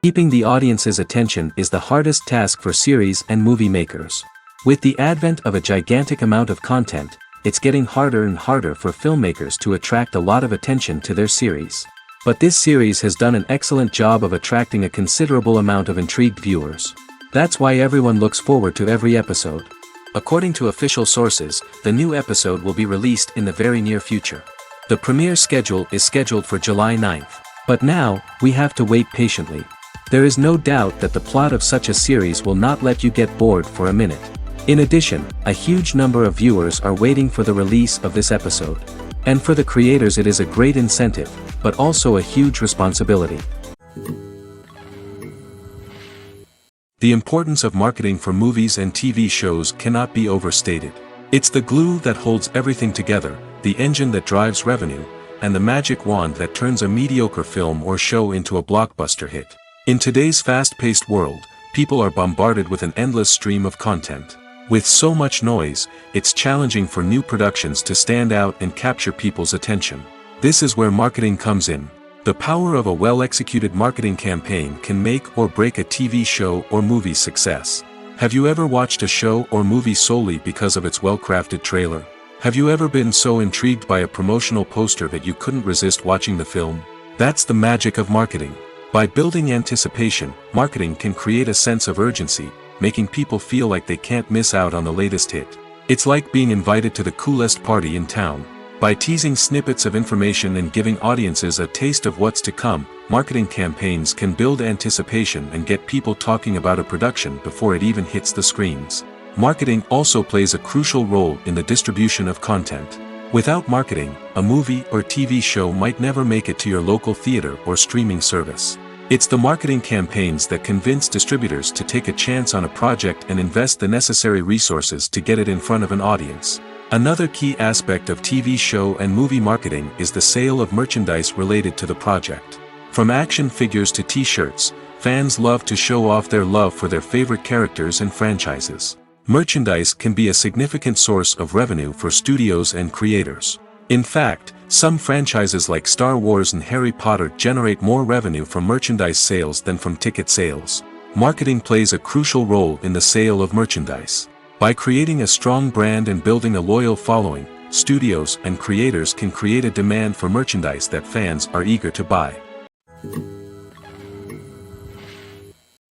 Keeping the audience's attention is the hardest task for series and movie makers. With the advent of a gigantic amount of content, it's getting harder and harder for filmmakers to attract a lot of attention to their series. But this series has done an excellent job of attracting a considerable amount of intrigued viewers. That's why everyone looks forward to every episode. According to official sources, the new episode will be released in the very near future. The premiere schedule is scheduled for July 9th. But now, we have to wait patiently. There is no doubt that the plot of such a series will not let you get bored for a minute. In addition, a huge number of viewers are waiting for the release of this episode. And for the creators it is a great incentive, but also a huge responsibility. The importance of marketing for movies and TV shows cannot be overstated. It's the glue that holds everything together, the engine that drives revenue, and the magic wand that turns a mediocre film or show into a blockbuster hit. In today's fast-paced world, people are bombarded with an endless stream of content. With so much noise, it's challenging for new productions to stand out and capture people's attention. This is where marketing comes in. The power of a well-executed marketing campaign can make or break a TV show or movie's success. Have you ever watched a show or movie solely because of its well-crafted trailer? Have you ever been so intrigued by a promotional poster that you couldn't resist watching the film? That's the magic of marketing. By building anticipation, marketing can create a sense of urgency, making people feel like they can't miss out on the latest hit. It's like being invited to the coolest party in town. By teasing snippets of information and giving audiences a taste of what's to come, marketing campaigns can build anticipation and get people talking about a production before it even hits the screens. Marketing also plays a crucial role in the distribution of content. Without marketing, a movie or TV show might never make it to your local theater or streaming service. It's the marketing campaigns that convince distributors to take a chance on a project and invest the necessary resources to get it in front of an audience. Another key aspect of TV show and movie marketing is the sale of merchandise related to the project. From action figures to t-shirts, fans love to show off their love for their favorite characters and franchises. Merchandise can be a significant source of revenue for studios and creators. In fact, some franchises like Star Wars and Harry Potter generate more revenue from merchandise sales than from ticket sales. Marketing plays a crucial role in the sale of merchandise. By creating a strong brand and building a loyal following, studios and creators can create a demand for merchandise that fans are eager to buy.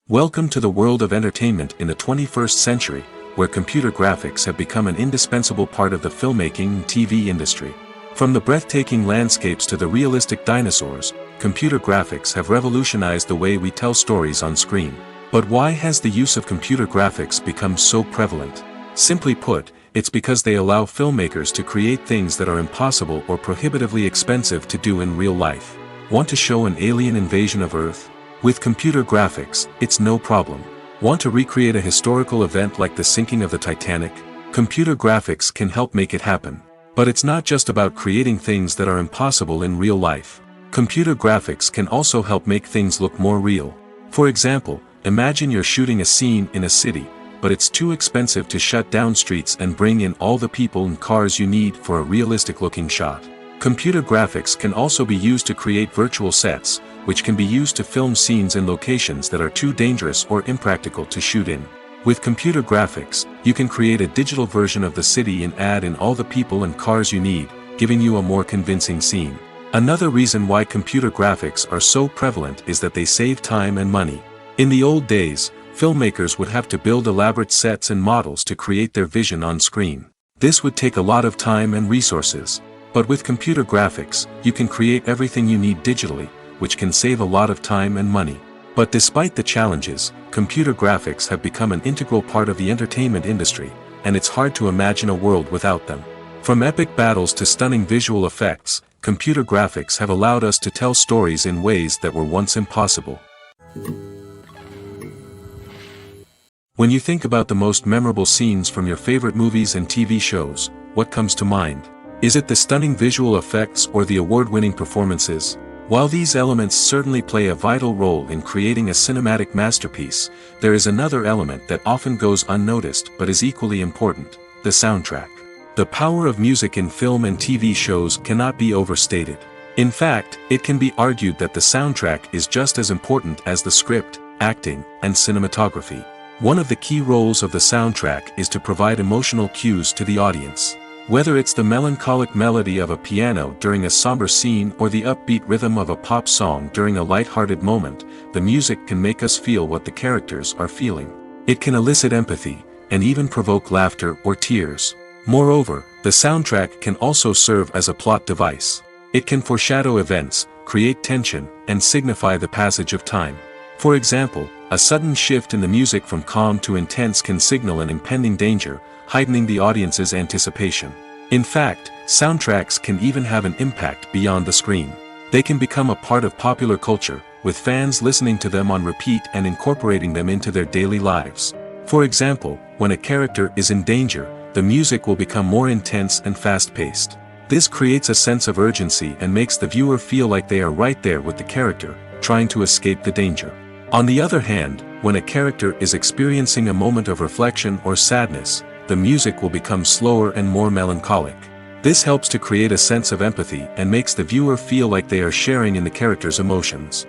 Welcome to the world of entertainment in the 21st century, where computer graphics have become an indispensable part of the filmmaking and TV industry. From the breathtaking landscapes to the realistic dinosaurs, computer graphics have revolutionized the way we tell stories on screen. But why has the use of computer graphics become so prevalent? Simply put, it's because they allow filmmakers to create things that are impossible or prohibitively expensive to do in real life. Want to show an alien invasion of Earth? With computer graphics, it's no problem. Want to recreate a historical event like the sinking of the Titanic? Computer graphics can help make it happen. But it's not just about creating things that are impossible in real life. Computer graphics can also help make things look more real. For example, imagine you're shooting a scene in a city, but it's too expensive to shut down streets and bring in all the people and cars you need for a realistic-looking shot. Computer graphics can also be used to create virtual sets, which can be used to film scenes in locations that are too dangerous or impractical to shoot in. With computer graphics, you can create a digital version of the city and add in all the people and cars you need, giving you a more convincing scene. Another reason why computer graphics are so prevalent is that they save time and money. In the old days, filmmakers would have to build elaborate sets and models to create their vision on screen. This would take a lot of time and resources. But with computer graphics, you can create everything you need digitally, which can save a lot of time and money. But despite the challenges, computer graphics have become an integral part of the entertainment industry, and it's hard to imagine a world without them. From epic battles to stunning visual effects, computer graphics have allowed us to tell stories in ways that were once impossible. When you think about the most memorable scenes from your favorite movies and TV shows, what comes to mind? Is it the stunning visual effects or the award-winning performances? While these elements certainly play a vital role in creating a cinematic masterpiece, there is another element that often goes unnoticed but is equally important: the soundtrack. The power of music in film and TV shows cannot be overstated. In fact, it can be argued that the soundtrack is just as important as the script, acting, and cinematography. One of the key roles of the soundtrack is to provide emotional cues to the audience. Whether it's the melancholic melody of a piano during a somber scene or the upbeat rhythm of a pop song during a light-hearted moment, the music can make us feel what the characters are feeling. It can elicit empathy, and even provoke laughter or tears. Moreover, the soundtrack can also serve as a plot device. It can foreshadow events, create tension, and signify the passage of time. For example, a sudden shift in the music from calm to intense can signal an impending danger, heightening the audience's anticipation. In fact, soundtracks can even have an impact beyond the screen. They can become a part of popular culture, with fans listening to them on repeat and incorporating them into their daily lives. For example, when a character is in danger, the music will become more intense and fast-paced. This creates a sense of urgency and makes the viewer feel like they are right there with the character, trying to escape the danger. On the other hand, when a character is experiencing a moment of reflection or sadness, the music will become slower and more melancholic. This helps to create a sense of empathy and makes the viewer feel like they are sharing in the character's emotions.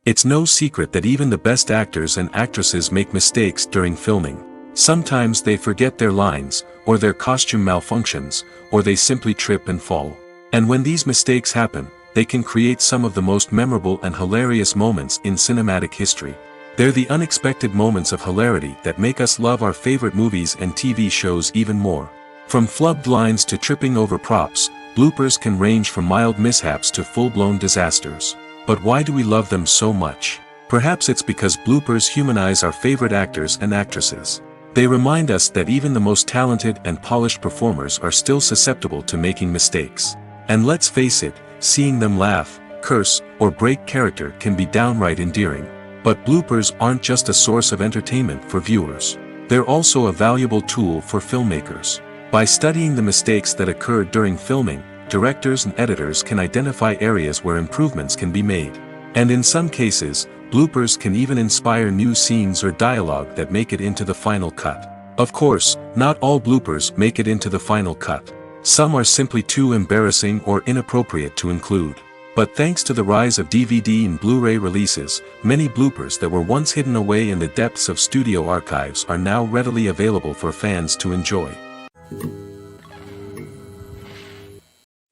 It's no secret that even the best actors and actresses make mistakes during filming. Sometimes they forget their lines, or their costume malfunctions, or they simply trip and fall. And when these mistakes happen, they can create some of the most memorable and hilarious moments in cinematic history. They're the unexpected moments of hilarity that make us love our favorite movies and TV shows even more. From flubbed lines to tripping over props, bloopers can range from mild mishaps to full-blown disasters. But why do we love them so much? Perhaps it's because bloopers humanize our favorite actors and actresses. They remind us that even the most talented and polished performers are still susceptible to making mistakes. And let's face it, seeing them laugh, curse, or break character can be downright endearing. But bloopers aren't just a source of entertainment for viewers. They're also a valuable tool for filmmakers. By studying the mistakes that occurred during filming, directors and editors can identify areas where improvements can be made. And in some cases, bloopers can even inspire new scenes or dialogue that make it into the final cut. Of course, not all bloopers make it into the final cut. Some are simply too embarrassing or inappropriate to include. But thanks to the rise of DVD and Blu-ray releases, many bloopers that were once hidden away in the depths of studio archives are now readily available for fans to enjoy.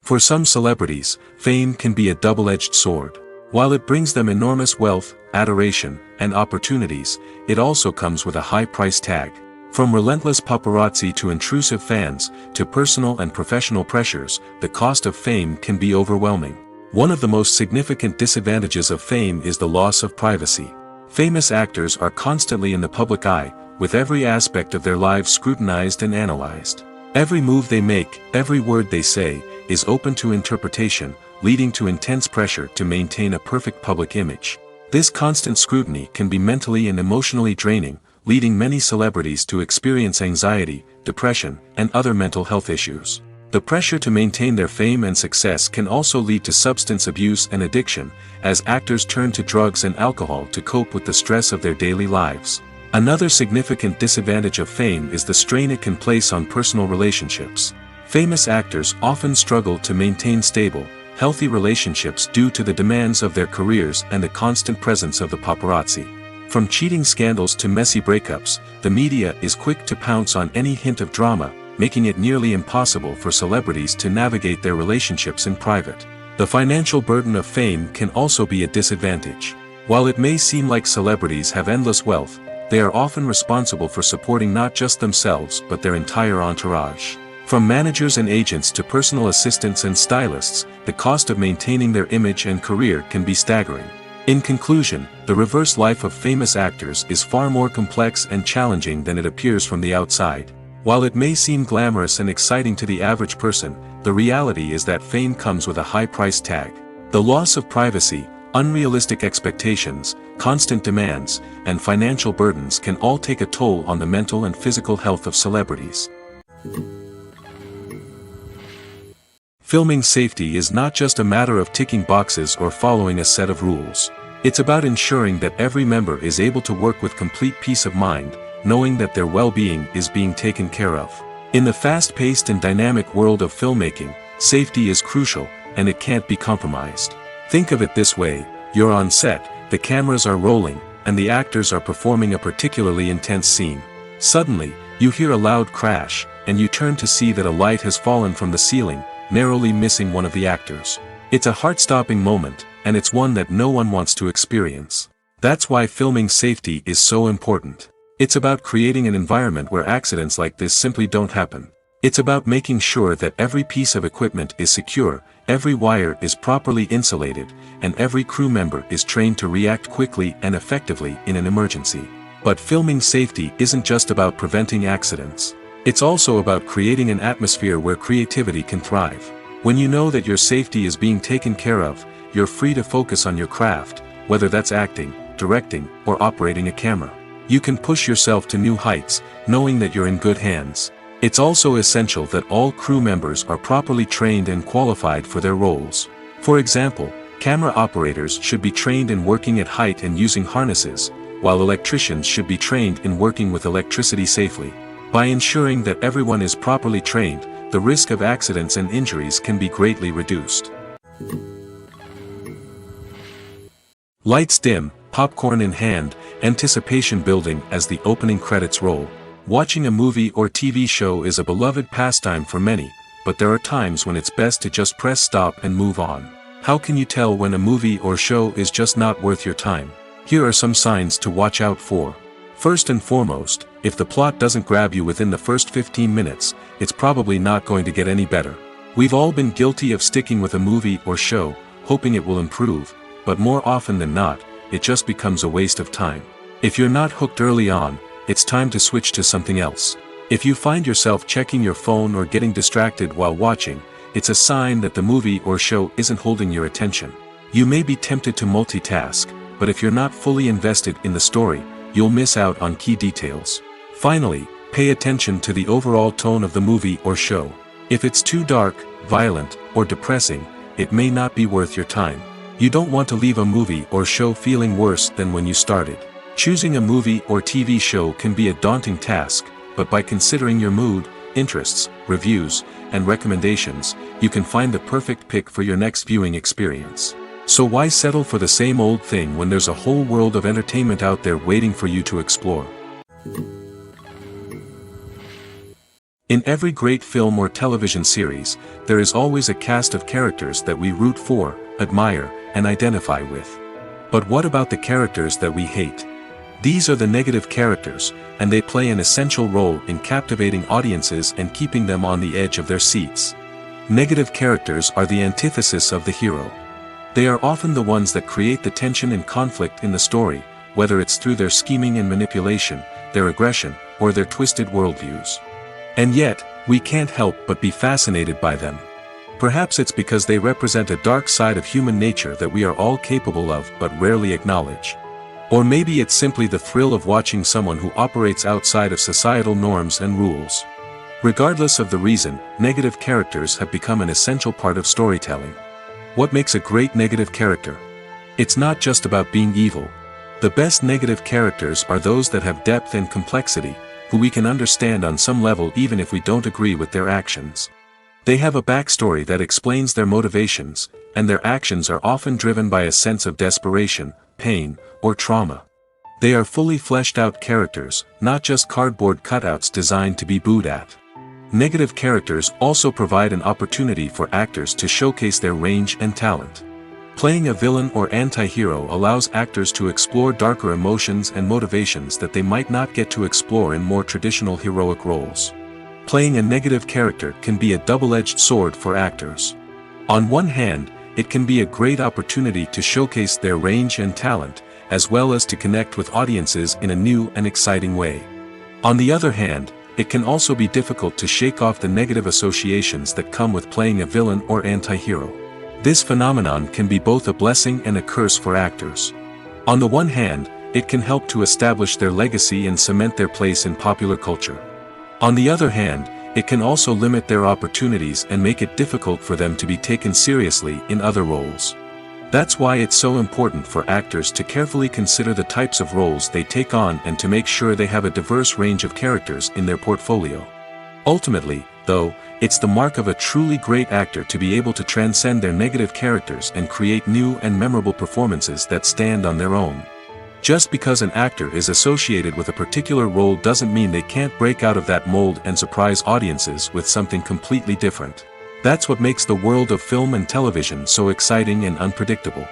For some celebrities, fame can be a double-edged sword. While it brings them enormous wealth, adoration, and opportunities, it also comes with a high price tag. From relentless paparazzi to intrusive fans, to personal and professional pressures, the cost of fame can be overwhelming. One of the most significant disadvantages of fame is the loss of privacy. Famous actors are constantly in the public eye, with every aspect of their lives scrutinized and analyzed. Every move they make, every word they say, is open to interpretation, leading to intense pressure to maintain a perfect public image. This constant scrutiny can be mentally and emotionally draining, leading many celebrities to experience anxiety, depression, and other mental health issues. The pressure to maintain their fame and success can also lead to substance abuse and addiction, as actors turn to drugs and alcohol to cope with the stress of their daily lives. Another significant disadvantage of fame is the strain it can place on personal relationships. Famous actors often struggle to maintain stable, healthy relationships due to the demands of their careers and the constant presence of the paparazzi. From cheating scandals to messy breakups, the media is quick to pounce on any hint of drama, making it nearly impossible for celebrities to navigate their relationships in private. The financial burden of fame can also be a disadvantage. While it may seem like celebrities have endless wealth, they are often responsible for supporting not just themselves but their entire entourage. From managers and agents to personal assistants and stylists, the cost of maintaining their image and career can be staggering. In conclusion, the reverse life of famous actors is far more complex and challenging than it appears from the outside. While it may seem glamorous and exciting to the average person, the reality is that fame comes with a high price tag. The loss of privacy, unrealistic expectations, constant demands, and financial burdens can all take a toll on the mental and physical health of celebrities. Filming safety is not just a matter of ticking boxes or following a set of rules. It's about ensuring that every member is able to work with complete peace of mind, knowing that their well-being is being taken care of. In the fast-paced and dynamic world of filmmaking, safety is crucial, and it can't be compromised. Think of it this way: you're on set, the cameras are rolling, and the actors are performing a particularly intense scene. Suddenly, you hear a loud crash, and you turn to see that a light has fallen from the ceiling, narrowly missing one of the actors. It's a heart-stopping moment, and it's one that no one wants to experience. That's why filming safety is so important. It's about creating an environment where accidents like this simply don't happen. It's about making sure that every piece of equipment is secure, every wire is properly insulated, and every crew member is trained to react quickly and effectively in an emergency. But filming safety isn't just about preventing accidents. It's also about creating an atmosphere where creativity can thrive. When you know that your safety is being taken care of, you're free to focus on your craft, whether that's acting, directing, or operating a camera. You can push yourself to new heights, knowing that you're in good hands. It's also essential that all crew members are properly trained and qualified for their roles. For example, camera operators should be trained in working at height and using harnesses, while electricians should be trained in working with electricity safely. By ensuring that everyone is properly trained, the risk of accidents and injuries can be greatly reduced. Lights dim, popcorn in hand, anticipation building as the opening credits roll. Watching a movie or TV show is a beloved pastime for many, but there are times when it's best to just press stop and move on. How can you tell when a movie or show is just not worth your time? Here are some signs to watch out for. First and foremost, if the plot doesn't grab you within the first 15 minutes, it's probably not going to get any better. We've all been guilty of sticking with a movie or show, hoping it will improve, but more often than not, it just becomes a waste of time. If you're not hooked early on, it's time to switch to something else. If you find yourself checking your phone or getting distracted while watching, it's a sign that the movie or show isn't holding your attention. You may be tempted to multitask, but if you're not fully invested in the story, you'll miss out on key details. Finally, pay attention to the overall tone of the movie or show. If it's too dark, violent, or depressing, it may not be worth your time. You don't want to leave a movie or show feeling worse than when you started. Choosing a movie or TV show can be a daunting task, but by considering your mood, interests, reviews, and recommendations, you can find the perfect pick for your next viewing experience. So why settle for the same old thing when there's a whole world of entertainment out there waiting for you to explore? In every great film or television series, there is always a cast of characters that we root for, admire, and identify with. But what about the characters that we hate? These are the negative characters, and they play an essential role in captivating audiences and keeping them on the edge of their seats. Negative characters are the antithesis of the hero. They are often the ones that create the tension and conflict in the story, whether it's through their scheming and manipulation, their aggression, or their twisted worldviews. And yet, we can't help but be fascinated by them. Perhaps it's because they represent a dark side of human nature that we are all capable of but rarely acknowledge. Or maybe it's simply the thrill of watching someone who operates outside of societal norms and rules. Regardless of the reason, negative characters have become an essential part of storytelling. What makes a great negative character? It's not just about being evil. The best negative characters are those that have depth and complexity, who we can understand on some level even if we don't agree with their actions. They have a backstory that explains their motivations, and their actions are often driven by a sense of desperation, pain, or trauma. They are fully fleshed out characters, not just cardboard cutouts designed to be booed at. Negative characters also provide an opportunity for actors to showcase their range and talent. Playing a villain or anti-hero allows actors to explore darker emotions and motivations that they might not get to explore in more traditional heroic roles. Playing a negative character can be a double-edged sword for actors. On one hand, it can be a great opportunity to showcase their range and talent, as well as to connect with audiences in a new and exciting way. On the other hand, it can also be difficult to shake off the negative associations that come with playing a villain or anti-hero. This phenomenon can be both a blessing and a curse for actors. On the one hand, it can help to establish their legacy and cement their place in popular culture. On the other hand, it can also limit their opportunities and make it difficult for them to be taken seriously in other roles. That's why it's so important for actors to carefully consider the types of roles they take on and to make sure they have a diverse range of characters in their portfolio. Ultimately, though, it's the mark of a truly great actor to be able to transcend their negative characters and create new and memorable performances that stand on their own. Just because an actor is associated with a particular role doesn't mean they can't break out of that mold and surprise audiences with something completely different. That's what makes the world of film and television so exciting and unpredictable.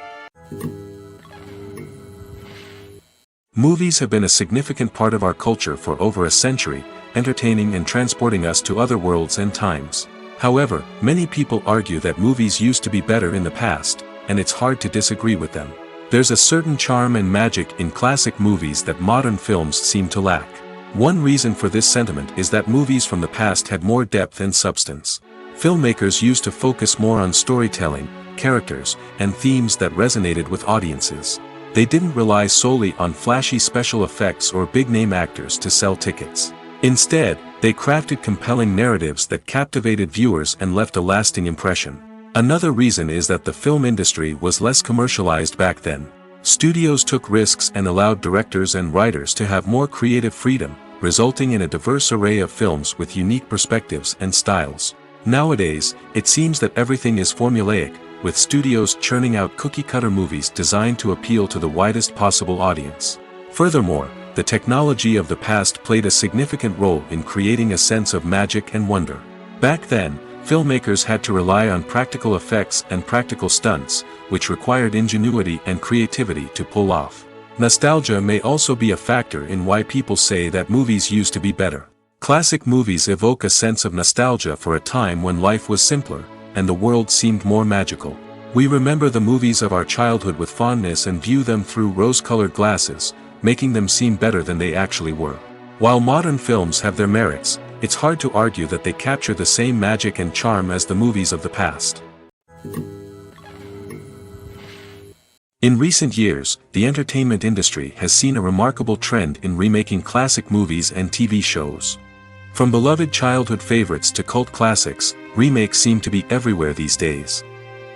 Movies have been a significant part of our culture for over a century, entertaining and transporting us to other worlds and times. However, many people argue that movies used to be better in the past, and it's hard to disagree with them. There's a certain charm and magic in classic movies that modern films seem to lack. One reason for this sentiment is that movies from the past had more depth and substance. Filmmakers used to focus more on storytelling, characters, and themes that resonated with audiences. They didn't rely solely on flashy special effects or big-name actors to sell tickets. Instead, they crafted compelling narratives that captivated viewers and left a lasting impression. Another reason is that the film industry was less commercialized back then. Studios took risks and allowed directors and writers to have more creative freedom, resulting in a diverse array of films with unique perspectives and styles. Nowadays, it seems that everything is formulaic, with studios churning out cookie-cutter movies designed to appeal to the widest possible audience. Furthermore, the technology of the past played a significant role in creating a sense of magic and wonder. Back then, filmmakers had to rely on practical effects and practical stunts, which required ingenuity and creativity to pull off. Nostalgia may also be a factor in why people say that movies used to be better. Classic movies evoke a sense of nostalgia for a time when life was simpler, and the world seemed more magical. We remember the movies of our childhood with fondness and view them through rose-colored glasses, making them seem better than they actually were. While modern films have their merits, it's hard to argue that they capture the same magic and charm as the movies of the past. In recent years, the entertainment industry has seen a remarkable trend in remaking classic movies and TV shows. From beloved childhood favorites to cult classics, remakes seem to be everywhere these days.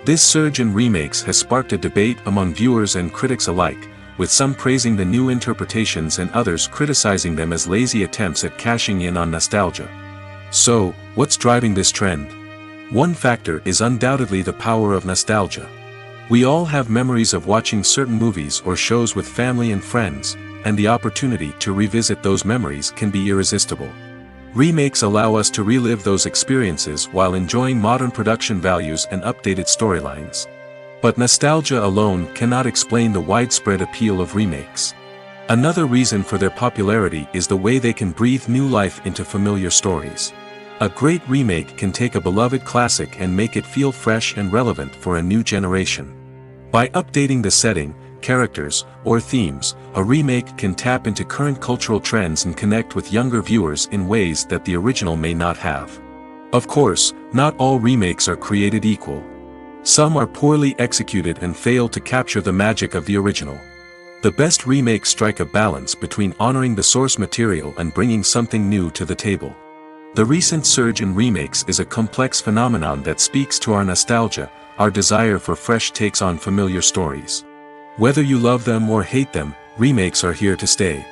This surge in remakes has sparked a debate among viewers and critics alike, with some praising the new interpretations and others criticizing them as lazy attempts at cashing in on nostalgia. So, what's driving this trend? One factor is undoubtedly the power of nostalgia. We all have memories of watching certain movies or shows with family and friends, and the opportunity to revisit those memories can be irresistible. Remakes allow us to relive those experiences while enjoying modern production values and updated storylines. But nostalgia alone cannot explain the widespread appeal of remakes. Another reason for their popularity is the way they can breathe new life into familiar stories. A great remake can take a beloved classic and make it feel fresh and relevant for a new generation. By updating the setting, characters, or themes, a remake can tap into current cultural trends and connect with younger viewers in ways that the original may not have. Of course, not all remakes are created equal. Some are poorly executed and fail to capture the magic of the original. The best remakes strike a balance between honoring the source material and bringing something new to the table. The recent surge in remakes is a complex phenomenon that speaks to our nostalgia, our desire for fresh takes on familiar stories. Whether you love them or hate them, remakes are here to stay.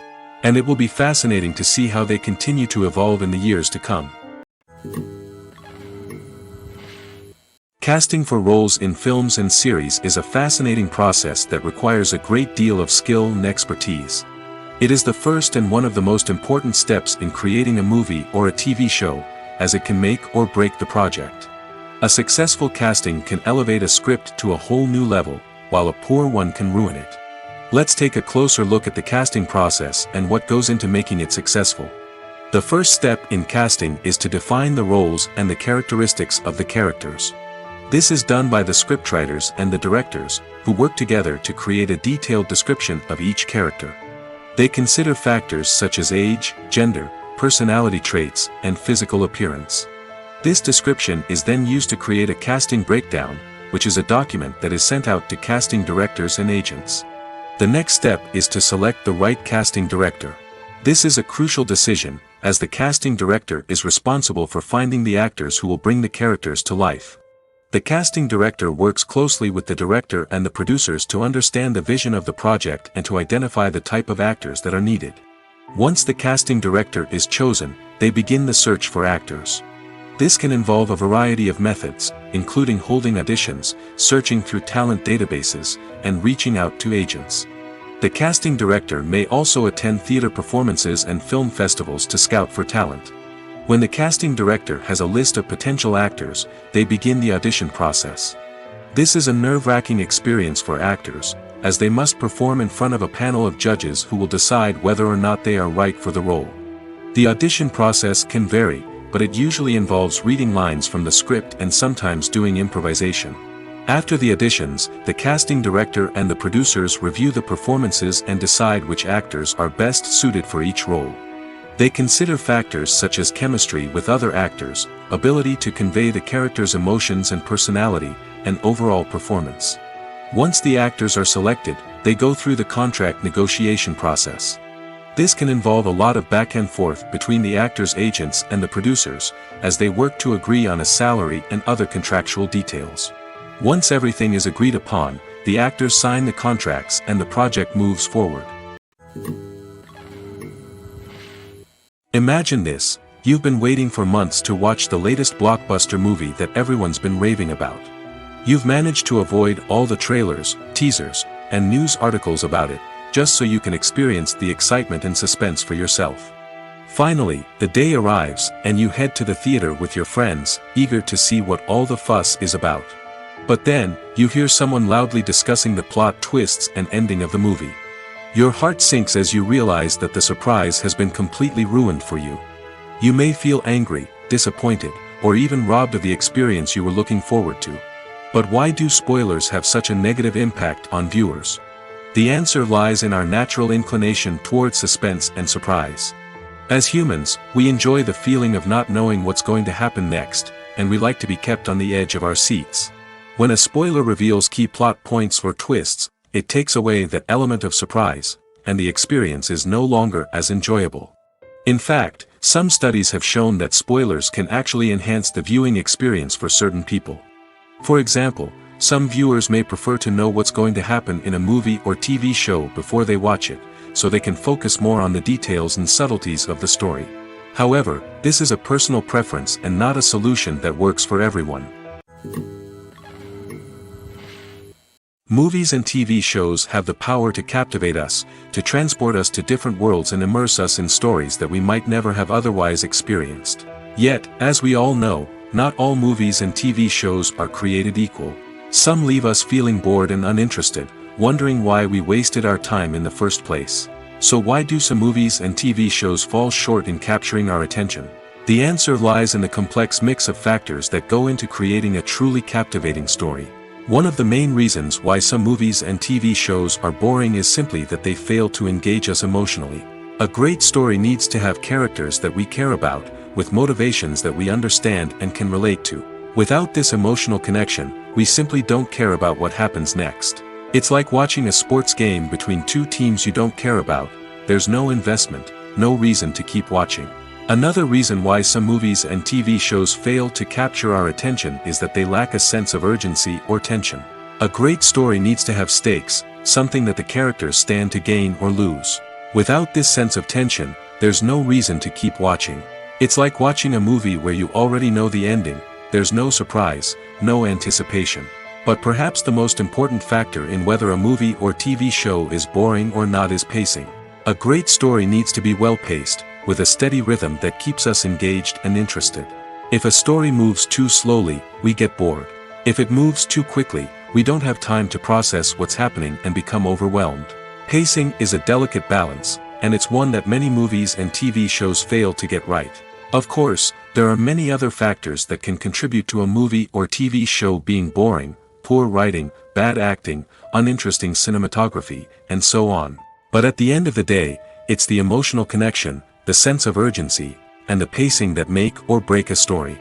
And it will be fascinating to see how they continue to evolve in the years to come. Casting for roles in films and series is a fascinating process that requires a great deal of skill and expertise. It is the first and one of the most important steps in creating a movie or a TV show, as it can make or break the project. A successful casting can elevate a script to a whole new level, while a poor one can ruin it. Let's take a closer look at the casting process and what goes into making it successful. The first step in casting is to define the roles and the characteristics of the characters. This is done by the scriptwriters and the directors, who work together to create a detailed description of each character. They consider factors such as age, gender, personality traits, and physical appearance. This description is then used to create a casting breakdown, which is a document that is sent out to casting directors and agents. The next step is to select the right casting director. This is a crucial decision, as the casting director is responsible for finding the actors who will bring the characters to life. The casting director works closely with the director and the producers to understand the vision of the project and to identify the type of actors that are needed. Once the casting director is chosen, they begin the search for actors. This can involve a variety of methods, including holding auditions, searching through talent databases, and reaching out to agents. The casting director may also attend theater performances and film festivals to scout for talent. When the casting director has a list of potential actors, they begin the audition process. This is a nerve-wracking experience for actors, as they must perform in front of a panel of judges who will decide whether or not they are right for the role. The audition process can vary, but it usually involves reading lines from the script and sometimes doing improvisation. After the auditions, the casting director and the producers review the performances and decide which actors are best suited for each role. They consider factors such as chemistry with other actors, ability to convey the character's emotions and personality, and overall performance. Once the actors are selected, they go through the contract negotiation process. This can involve a lot of back and forth between the actors' agents and the producers, as they work to agree on a salary and other contractual details. Once everything is agreed upon, the actors sign the contracts and the project moves forward. Imagine this: you've been waiting for months to watch the latest blockbuster movie that everyone's been raving about. You've managed to avoid all the trailers, teasers, and news articles about it, just so you can experience the excitement and suspense for yourself. Finally, the day arrives, and you head to the theater with your friends, eager to see what all the fuss is about. But then, you hear someone loudly discussing the plot twists and ending of the movie. Your heart sinks as you realize that the surprise has been completely ruined for you. You may feel angry, disappointed, or even robbed of the experience you were looking forward to. But why do spoilers have such a negative impact on viewers? The answer lies in our natural inclination toward suspense and surprise. As humans, we enjoy the feeling of not knowing what's going to happen next, and we like to be kept on the edge of our seats. When a spoiler reveals key plot points or twists, it takes away that element of surprise, and the experience is no longer as enjoyable. In fact, some studies have shown that spoilers can actually enhance the viewing experience for certain people. For example, some viewers may prefer to know what's going to happen in a movie or TV show before they watch it, so they can focus more on the details and subtleties of the story. However, this is a personal preference and not a solution that works for everyone. Movies and TV shows have the power to captivate us, to transport us to different worlds and immerse us in stories that we might never have otherwise experienced. Yet, as we all know, not all movies and TV shows are created equal. Some leave us feeling bored and uninterested, wondering why we wasted our time in the first place. So why do some movies and TV shows fall short in capturing our attention? The answer lies in the complex mix of factors that go into creating a truly captivating story. One of the main reasons why some movies and TV shows are boring is simply that they fail to engage us emotionally. A great story needs to have characters that we care about, with motivations that we understand and can relate to. Without this emotional connection, we simply don't care about what happens next. It's like watching a sports game between two teams you don't care about. There's no investment, no reason to keep watching. Another reason why some movies and TV shows fail to capture our attention is that they lack a sense of urgency or tension. A great story needs to have stakes, something that the characters stand to gain or lose. Without this sense of tension, there's no reason to keep watching. It's like watching a movie where you already know the ending. There's no surprise, no anticipation. But perhaps the most important factor in whether a movie or TV show is boring or not is pacing. A great story needs to be well-paced, with a steady rhythm that keeps us engaged and interested. If a story moves too slowly, we get bored. If it moves too quickly, we don't have time to process what's happening and become overwhelmed. Pacing is a delicate balance, and it's one that many movies and TV shows fail to get right. Of course, there are many other factors that can contribute to a movie or TV show being boring: poor writing, bad acting, uninteresting cinematography, and so on. But at the end of the day, it's the emotional connection, the sense of urgency, and the pacing that make or break a story.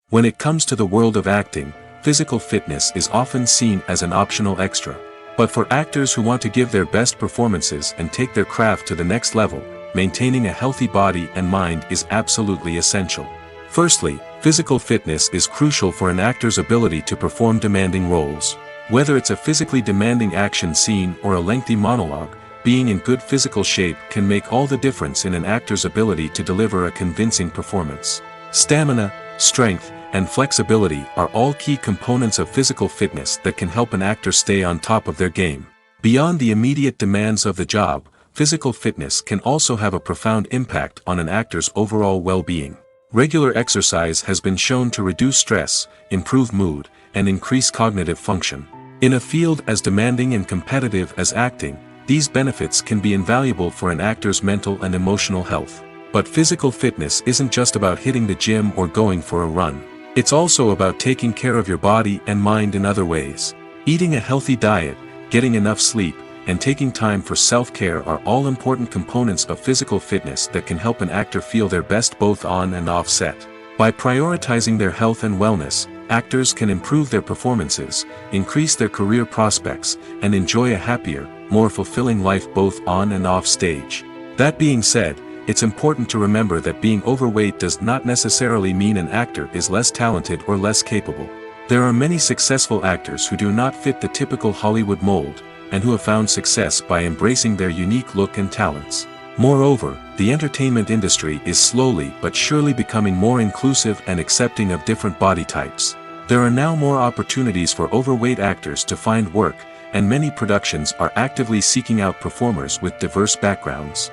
When it comes to the world of acting, physical fitness is often seen as an optional extra. But for actors who want to give their best performances and take their craft to the next level, maintaining a healthy body and mind is absolutely essential. Firstly, physical fitness is crucial for an actor's ability to perform demanding roles. Whether it's a physically demanding action scene or a lengthy monologue, being in good physical shape can make all the difference in an actor's ability to deliver a convincing performance. Stamina, strength, and flexibility are all key components of physical fitness that can help an actor stay on top of their game. Beyond the immediate demands of the job, physical fitness can also have a profound impact on an actor's overall well-being. Regular exercise has been shown to reduce stress, improve mood, and increase cognitive function. In a field as demanding and competitive as acting, these benefits can be invaluable for an actor's mental and emotional health. But physical fitness isn't just about hitting the gym or going for a run. It's also about taking care of your body and mind in other ways. Eating a healthy diet, getting enough sleep, and taking time for self-care are all important components of physical fitness that can help an actor feel their best both on and off set. By prioritizing their health and wellness, actors can improve their performances, increase their career prospects, and enjoy a happier, more fulfilling life both on and off stage. That being said, it's important to remember that being overweight does not necessarily mean an actor is less talented or less capable. There are many successful actors who do not fit the typical Hollywood mold, and who have found success by embracing their unique look and talents. Moreover, the entertainment industry is slowly but surely becoming more inclusive and accepting of different body types. There are now more opportunities for overweight actors to find work, and many productions are actively seeking out performers with diverse backgrounds.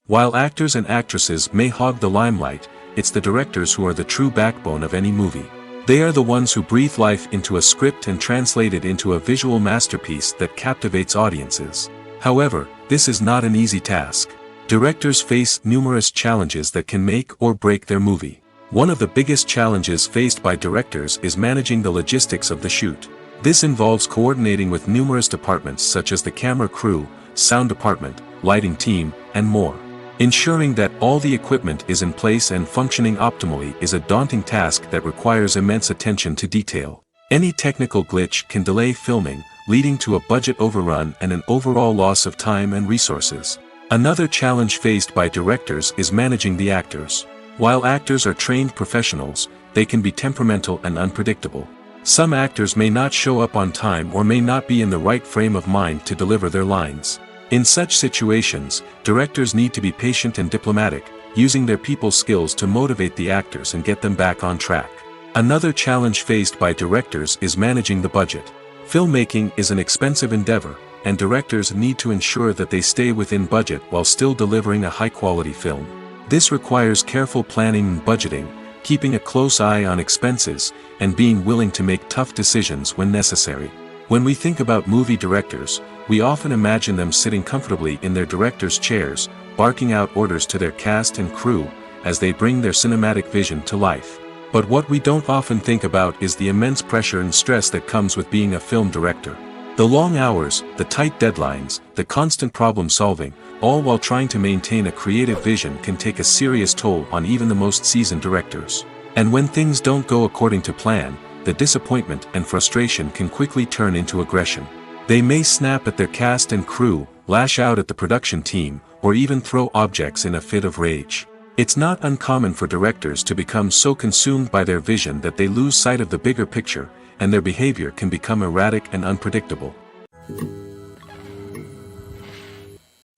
While actors and actresses may hog the limelight, it's the directors who are the true backbone of any movie. They are the ones who breathe life into a script and translate it into a visual masterpiece that captivates audiences. However, this is not an easy task. Directors face numerous challenges that can make or break their movie. One of the biggest challenges faced by directors is managing the logistics of the shoot. This involves coordinating with numerous departments such as the camera crew, sound department, lighting team, and more. Ensuring that all the equipment is in place and functioning optimally is a daunting task that requires immense attention to detail. Any technical glitch can delay filming, leading to a budget overrun and an overall loss of time and resources. Another challenge faced by directors is managing the actors. While actors are trained professionals, they can be temperamental and unpredictable. Some actors may not show up on time or may not be in the right frame of mind to deliver their lines. In such situations, directors need to be patient and diplomatic, using their people skills to motivate the actors and get them back on track. Another challenge faced by directors is managing the budget. Filmmaking is an expensive endeavor, and directors need to ensure that they stay within budget while still delivering a high-quality film. This requires careful planning and budgeting, keeping a close eye on expenses, and being willing to make tough decisions when necessary. When we think about movie directors, we often imagine them sitting comfortably in their director's chairs, barking out orders to their cast and crew, as they bring their cinematic vision to life. But what we don't often think about is the immense pressure and stress that comes with being a film director. The long hours, the tight deadlines, the constant problem solving, all while trying to maintain a creative vision can take a serious toll on even the most seasoned directors. And when things don't go according to plan, the disappointment and frustration can quickly turn into aggression. They may snap at their cast and crew, lash out at the production team, or even throw objects in a fit of rage. It's not uncommon for directors to become so consumed by their vision that they lose sight of the bigger picture, and their behavior can become erratic and unpredictable.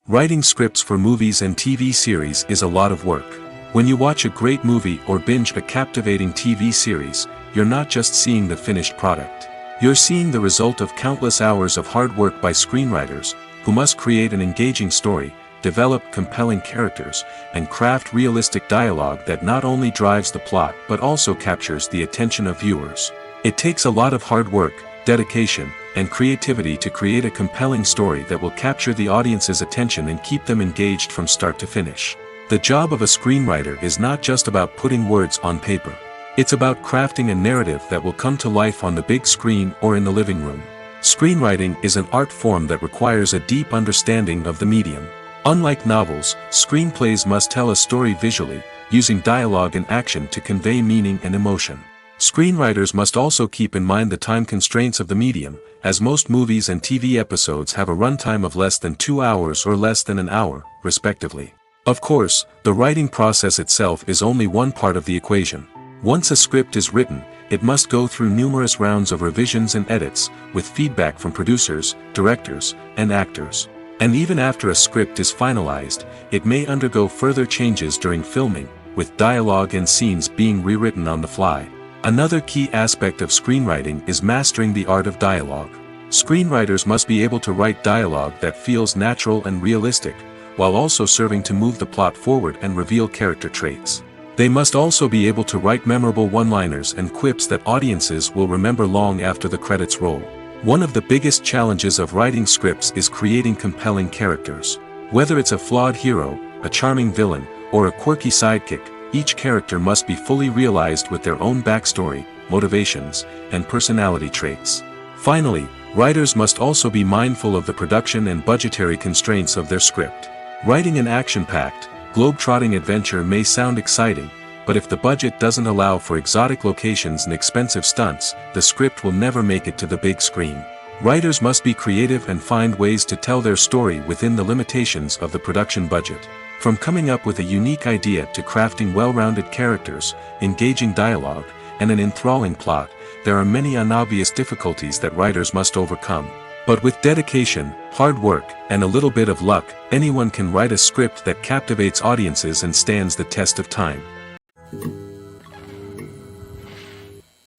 Writing scripts for movies and TV series is a lot of work. When you watch a great movie or binge a captivating TV series, you're not just seeing the finished product. You're seeing the result of countless hours of hard work by screenwriters, who must create an engaging story, develop compelling characters, and craft realistic dialogue that not only drives the plot but also captures the attention of viewers. It takes a lot of hard work, dedication, and creativity to create a compelling story that will capture the audience's attention and keep them engaged from start to finish. The job of a screenwriter is not just about putting words on paper. It's about crafting a narrative that will come to life on the big screen or in the living room. Screenwriting is an art form that requires a deep understanding of the medium. Unlike novels, screenplays must tell a story visually, using dialogue and action to convey meaning and emotion. Screenwriters must also keep in mind the time constraints of the medium, as most movies and TV episodes have a runtime of less than 2 hours or less than an hour, respectively. Of course, the writing process itself is only one part of the equation. Once a script is written, it must go through numerous rounds of revisions and edits, with feedback from producers, directors, and actors. And even after a script is finalized, it may undergo further changes during filming, with dialogue and scenes being rewritten on the fly. Another key aspect of screenwriting is mastering the art of dialogue. Screenwriters must be able to write dialogue that feels natural and realistic, while also serving to move the plot forward and reveal character traits. They must also be able to write memorable one-liners and quips that audiences will remember long after the credits roll. One of the biggest challenges of writing scripts is creating compelling characters. Whether it's a flawed hero, a charming villain, or a quirky sidekick, each character must be fully realized with their own backstory, motivations, and personality traits. Finally, writers must also be mindful of the production and budgetary constraints of their script. Writing an action-packed, globe-trotting adventure may sound exciting, but if the budget doesn't allow for exotic locations and expensive stunts, the script will never make it to the big screen. Writers must be creative and find ways to tell their story within the limitations of the production budget. From coming up with a unique idea to crafting well-rounded characters, engaging dialogue, and an enthralling plot, there are many unobvious difficulties that writers must overcome. But with dedication, hard work, and a little bit of luck, anyone can write a script that captivates audiences and stands the test of time.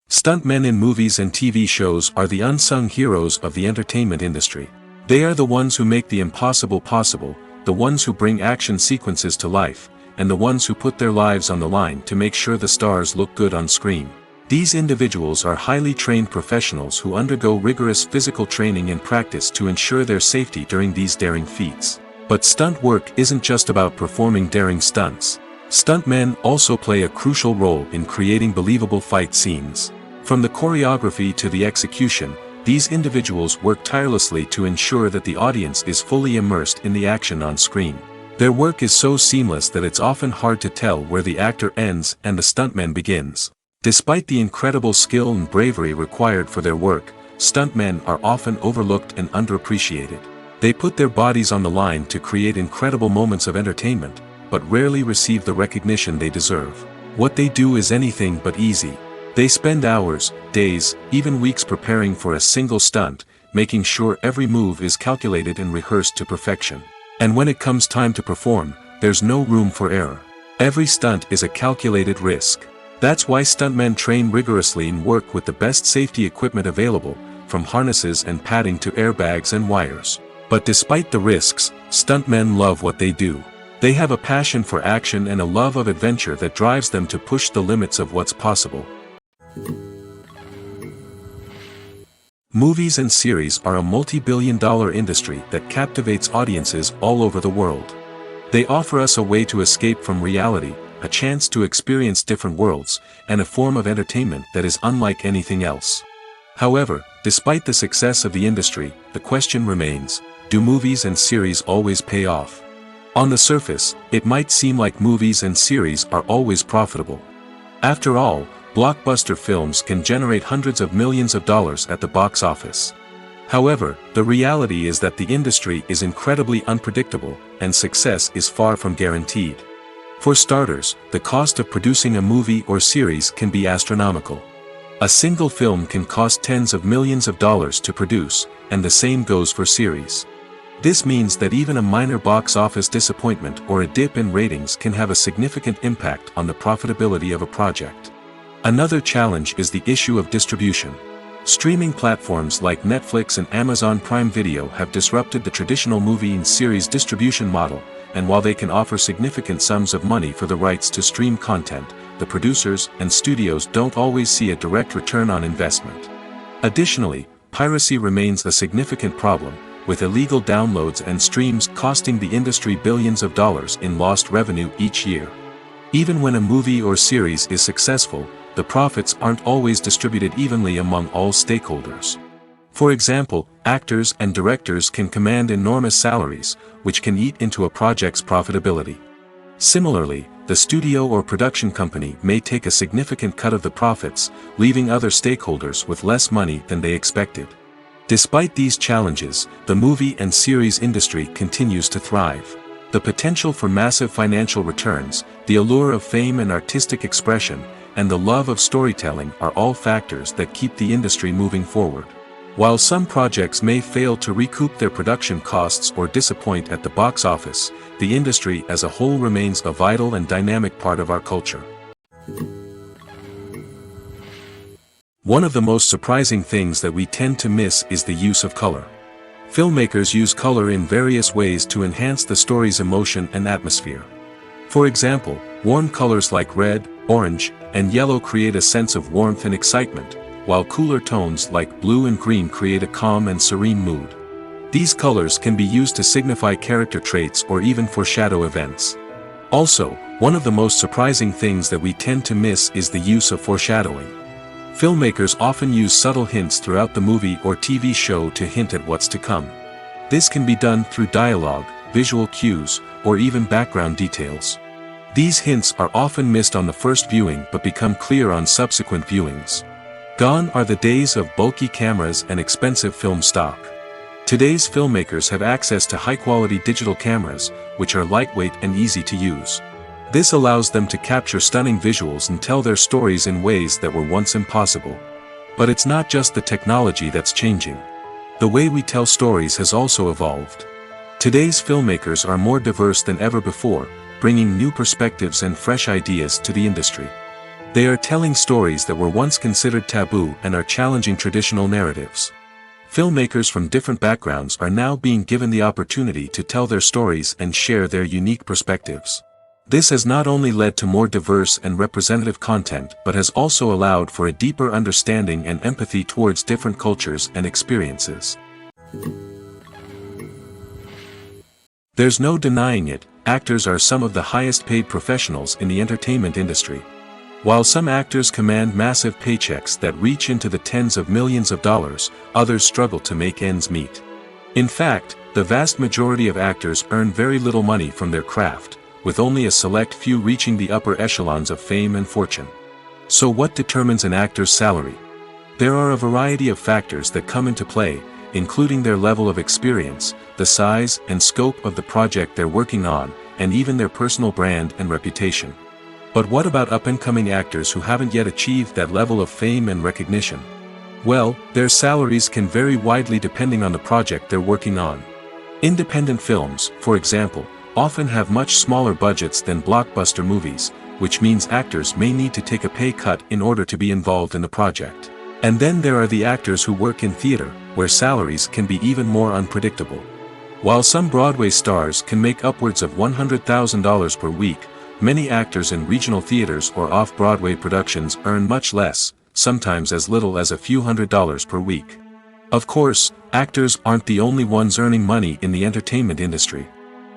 Stuntmen in movies and TV shows are the unsung heroes of the entertainment industry. They are the ones who make the impossible possible, the ones who bring action sequences to life, and the ones who put their lives on the line to make sure the stars look good on screen. These individuals are highly trained professionals who undergo rigorous physical training and practice to ensure their safety during these daring feats. But stunt work isn't just about performing daring stunts. Stuntmen also play a crucial role in creating believable fight scenes. From the choreography to the execution, these individuals work tirelessly to ensure that the audience is fully immersed in the action on screen. Their work is so seamless that it's often hard to tell where the actor ends and the stuntman begins. Despite the incredible skill and bravery required for their work, stuntmen are often overlooked and underappreciated. They put their bodies on the line to create incredible moments of entertainment, but rarely receive the recognition they deserve. What they do is anything but easy. They spend hours, days, even weeks preparing for a single stunt, making sure every move is calculated and rehearsed to perfection. And when it comes time to perform, there's no room for error. Every stunt is a calculated risk. That's why stuntmen train rigorously and work with the best safety equipment available, from harnesses and padding to airbags and wires. But despite the risks, stuntmen love what they do. They have a passion for action and a love of adventure that drives them to push the limits of what's possible. Movies and series are a multi-billion-dollar industry that captivates audiences all over the world. They offer us a way to escape from reality, a chance to experience different worlds, and a form of entertainment that is unlike anything else. However, despite the success of the industry, the question remains, do movies and series always pay off? On the surface, it might seem like movies and series are always profitable. After all, blockbuster films can generate hundreds of millions of dollars at the box office. However, the reality is that the industry is incredibly unpredictable, and success is far from guaranteed. For starters, the cost of producing a movie or series can be astronomical. A single film can cost tens of millions of dollars to produce, and the same goes for series. This means that even a minor box office disappointment or a dip in ratings can have a significant impact on the profitability of a project. Another challenge is the issue of distribution. Streaming platforms like Netflix and Amazon Prime Video have disrupted the traditional movie and series distribution model, and while they can offer significant sums of money for the rights to stream content, the producers and studios don't always see a direct return on investment. Additionally, piracy remains a significant problem, with illegal downloads and streams costing the industry billions of dollars in lost revenue each year. Even when a movie or series is successful, the profits aren't always distributed evenly among all stakeholders. For example, actors and directors can command enormous salaries, which can eat into a project's profitability. Similarly, the studio or production company may take a significant cut of the profits, leaving other stakeholders with less money than they expected. Despite these challenges, the movie and series industry continues to thrive. The potential for massive financial returns, the allure of fame and artistic expression, and the love of storytelling are all factors that keep the industry moving forward. While some projects may fail to recoup their production costs or disappoint at the box office, the industry as a whole remains a vital and dynamic part of our culture. One of the most surprising things that we tend to miss is the use of color. Filmmakers use color in various ways to enhance the story's emotion and atmosphere. For example, warm colors like red, orange, and yellow create a sense of warmth and excitement, while cooler tones like blue and green create a calm and serene mood. These colors can be used to signify character traits or even foreshadow events. Also, one of the most surprising things that we tend to miss is the use of foreshadowing. Filmmakers often use subtle hints throughout the movie or TV show to hint at what's to come. This can be done through dialogue, visual cues, or even background details. These hints are often missed on the first viewing but become clear on subsequent viewings. Gone are the days of bulky cameras and expensive film stock. Today's filmmakers have access to high-quality digital cameras, which are lightweight and easy to use. This allows them to capture stunning visuals and tell their stories in ways that were once impossible. But it's not just the technology that's changing. The way we tell stories has also evolved. Today's filmmakers are more diverse than ever before, bringing new perspectives and fresh ideas to the industry. They are telling stories that were once considered taboo and are challenging traditional narratives. Filmmakers from different backgrounds are now being given the opportunity to tell their stories and share their unique perspectives. This has not only led to more diverse and representative content but has also allowed for a deeper understanding and empathy towards different cultures and experiences. There's no denying it, actors are some of the highest paid professionals in the entertainment industry. While some actors command massive paychecks that reach into the tens of millions of dollars, others struggle to make ends meet. In fact, the vast majority of actors earn very little money from their craft, with only a select few reaching the upper echelons of fame and fortune. So what determines an actor's salary? There are a variety of factors that come into play, including their level of experience, the size and scope of the project they're working on, and even their personal brand and reputation. But what about up-and-coming actors who haven't yet achieved that level of fame and recognition? Well, their salaries can vary widely depending on the project they're working on. Independent films, for example, often have much smaller budgets than blockbuster movies, which means actors may need to take a pay cut in order to be involved in the project. And then there are the actors who work in theater, where salaries can be even more unpredictable. While some Broadway stars can make upwards of $100,000 per week, many actors in regional theaters or off-Broadway productions earn much less, sometimes as little as a few $100s per week. Of course, actors aren't the only ones earning money in the entertainment industry.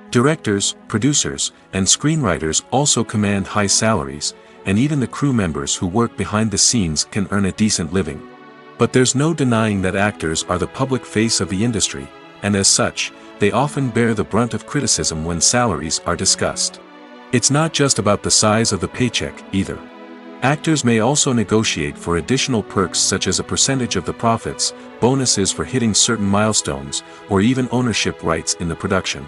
Directors, producers, and screenwriters also command high salaries, and even the crew members who work behind the scenes can earn a decent living. But there's no denying that actors are the public face of the industry, and as such, they often bear the brunt of criticism when salaries are discussed. It's not just about the size of the paycheck, either. Actors may also negotiate for additional perks such as a percentage of the profits, bonuses for hitting certain milestones, or even ownership rights in the production.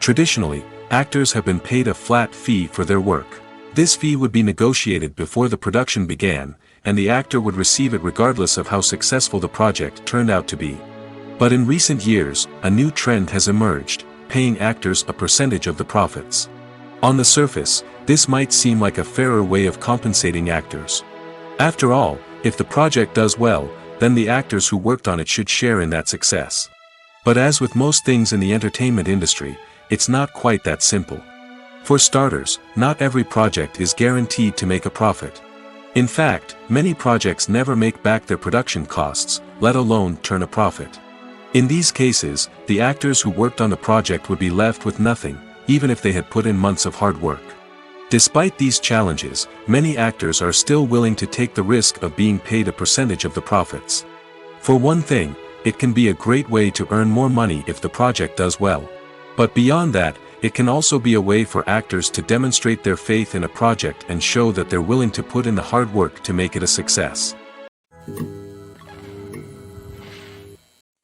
Traditionally, actors have been paid a flat fee for their work. This fee would be negotiated before the production began, and the actor would receive it regardless of how successful the project turned out to be. But in recent years, a new trend has emerged, paying actors a percentage of the profits. On the surface, this might seem like a fairer way of compensating actors. After all, if the project does well, then the actors who worked on it should share in that success. But as with most things in the entertainment industry, it's not quite that simple. For starters, not every project is guaranteed to make a profit. In fact, many projects never make back their production costs, let alone turn a profit. In these cases, the actors who worked on the project would be left with nothing, even if they had put in months of hard work. Despite these challenges, many actors are still willing to take the risk of being paid a percentage of the profits. For one thing, it can be a great way to earn more money if the project does well. But beyond that, it can also be a way for actors to demonstrate their faith in a project and show that they're willing to put in the hard work to make it a success.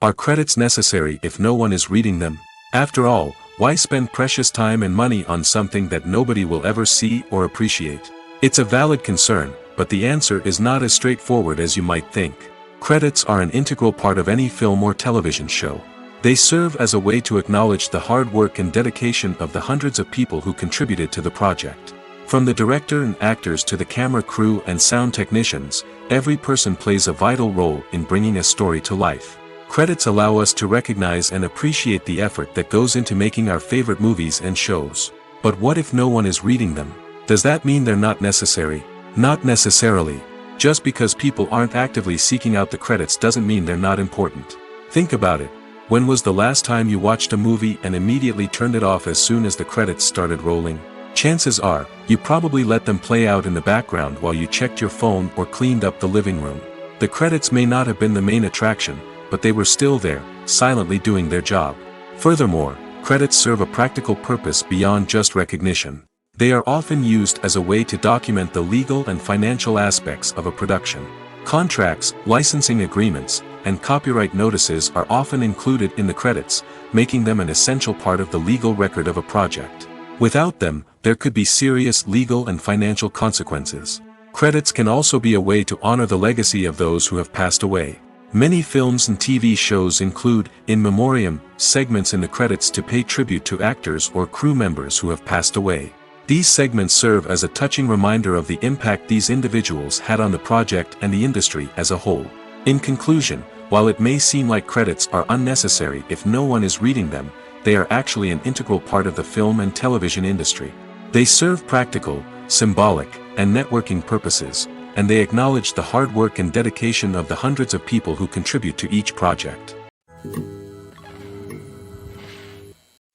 Are credits necessary if no one is reading them? After all, why spend precious time and money on something that nobody will ever see or appreciate? It's a valid concern, but the answer is not as straightforward as you might think. Credits are an integral part of any film or television show. They serve as a way to acknowledge the hard work and dedication of the hundreds of people who contributed to the project. From the director and actors to the camera crew and sound technicians, every person plays a vital role in bringing a story to life. Credits allow us to recognize and appreciate the effort that goes into making our favorite movies and shows. But what if no one is reading them? Does that mean they're not necessary? Not necessarily. Just because people aren't actively seeking out the credits doesn't mean they're not important. Think about it. When was the last time you watched a movie and immediately turned it off as soon as the credits started rolling? Chances are, you probably let them play out in the background while you checked your phone or cleaned up the living room. The credits may not have been the main attraction, but they were still there, silently doing their job. Furthermore, credits serve a practical purpose beyond just recognition. They are often used as a way to document the legal and financial aspects of a production. Contracts, licensing agreements, and copyright notices are often included in the credits, making them an essential part of the legal record of a project. Without them, there could be serious legal and financial consequences. Credits can also be a way to honor the legacy of those who have passed away. Many films and TV shows include, in memoriam, segments in the credits to pay tribute to actors or crew members who have passed away. These segments serve as a touching reminder of the impact these individuals had on the project and the industry as a whole. In conclusion, while it may seem like credits are unnecessary if no one is reading them, they are actually an integral part of the film and television industry. They serve practical, symbolic, and networking purposes, and they acknowledge the hard work and dedication of the hundreds of people who contribute to each project.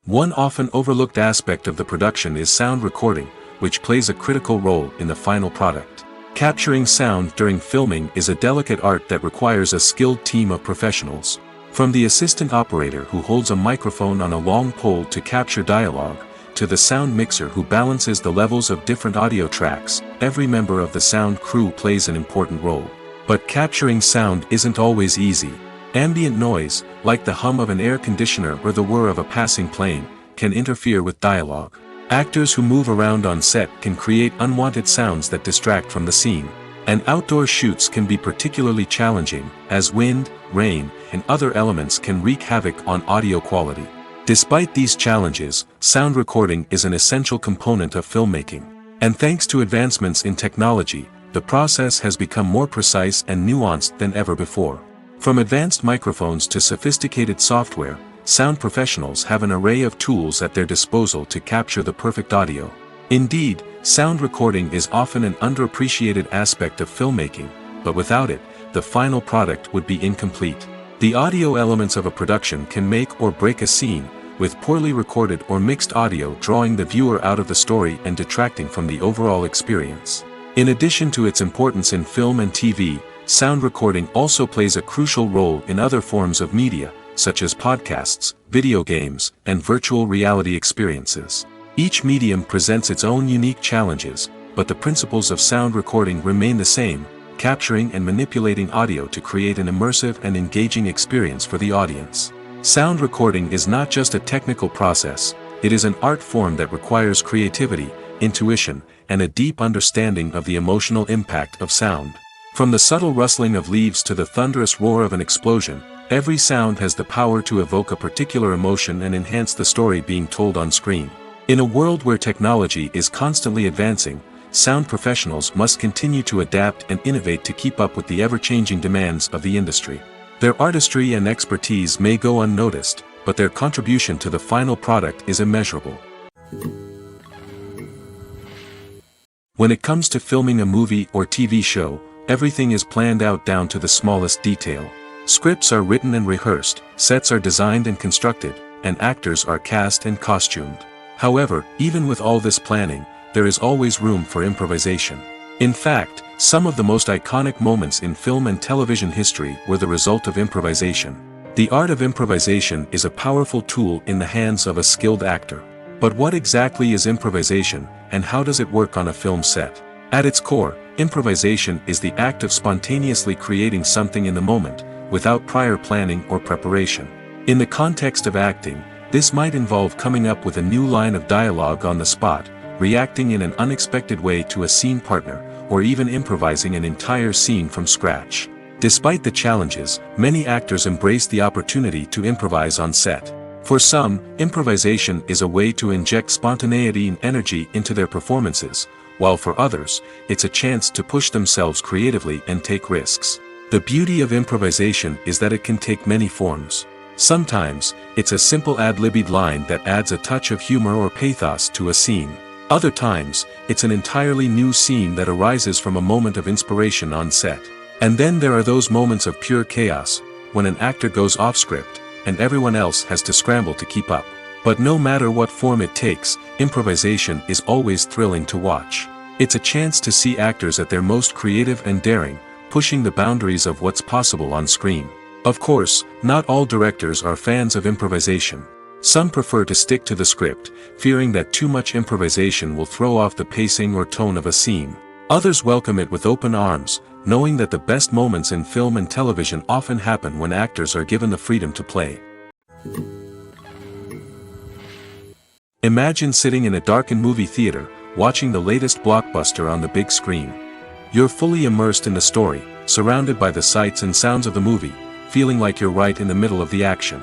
One often overlooked aspect of the production is sound recording, which plays a critical role in the final product. Capturing sound during filming is a delicate art that requires a skilled team of professionals. From the assistant operator who holds a microphone on a long pole to capture dialogue, to the sound mixer who balances the levels of different audio tracks, every member of the sound crew plays an important role. But capturing sound isn't always easy. Ambient noise, like the hum of an air conditioner or the whir of a passing plane, can interfere with dialogue. Actors who move around on set can create unwanted sounds that distract from the scene. And outdoor shoots can be particularly challenging, as wind, rain, and other elements can wreak havoc on audio quality. Despite these challenges, sound recording is an essential component of filmmaking. And thanks to advancements in technology, the process has become more precise and nuanced than ever before. From advanced microphones to sophisticated software, sound professionals have an array of tools at their disposal to capture the perfect audio. Indeed, sound recording is often an underappreciated aspect of filmmaking, but without it, the final product would be incomplete. The audio elements of a production can make or break a scene, with poorly recorded or mixed audio drawing the viewer out of the story and detracting from the overall experience. In addition to its importance in film and TV, sound recording also plays a crucial role in other forms of media, such as podcasts, video games, and virtual reality experiences. Each medium presents its own unique challenges, but the principles of sound recording remain the same, capturing and manipulating audio to create an immersive and engaging experience for the audience. Sound recording is not just a technical process, it is an art form that requires creativity, intuition, and a deep understanding of the emotional impact of sound. From the subtle rustling of leaves to the thunderous roar of an explosion, every sound has the power to evoke a particular emotion and enhance the story being told on screen. In a world where technology is constantly advancing, sound professionals must continue to adapt and innovate to keep up with the ever-changing demands of the industry. Their artistry and expertise may go unnoticed, but their contribution to the final product is immeasurable. When it comes to filming a movie or TV show, everything is planned out down to the smallest detail. Scripts are written and rehearsed, sets are designed and constructed, and actors are cast and costumed. However, even with all this planning, there is always room for improvisation. In fact, some of the most iconic moments in film and television history were the result of improvisation. The art of improvisation is a powerful tool in the hands of a skilled actor. But what exactly is improvisation, and how does it work on a film set? At its core, improvisation is the act of spontaneously creating something in the moment, without prior planning or preparation. In the context of acting, this might involve coming up with a new line of dialogue on the spot, reacting in an unexpected way to a scene partner, or even improvising an entire scene from scratch. Despite the challenges, many actors embrace the opportunity to improvise on set. For some, improvisation is a way to inject spontaneity and energy into their performances, while for others, it's a chance to push themselves creatively and take risks. The beauty of improvisation is that it can take many forms. Sometimes, it's a simple ad-libbed line that adds a touch of humor or pathos to a scene. Other times, it's an entirely new scene that arises from a moment of inspiration on set. And then there are those moments of pure chaos, when an actor goes off script, and everyone else has to scramble to keep up. But no matter what form it takes, improvisation is always thrilling to watch. It's a chance to see actors at their most creative and daring, pushing the boundaries of what's possible on screen. Of course, not all directors are fans of improvisation. Some prefer to stick to the script, fearing that too much improvisation will throw off the pacing or tone of a scene. Others welcome it with open arms, knowing that the best moments in film and television often happen when actors are given the freedom to play. Imagine sitting in a darkened movie theater, watching the latest blockbuster on the big screen. You're fully immersed in the story, surrounded by the sights and sounds of the movie, feeling like you're right in the middle of the action.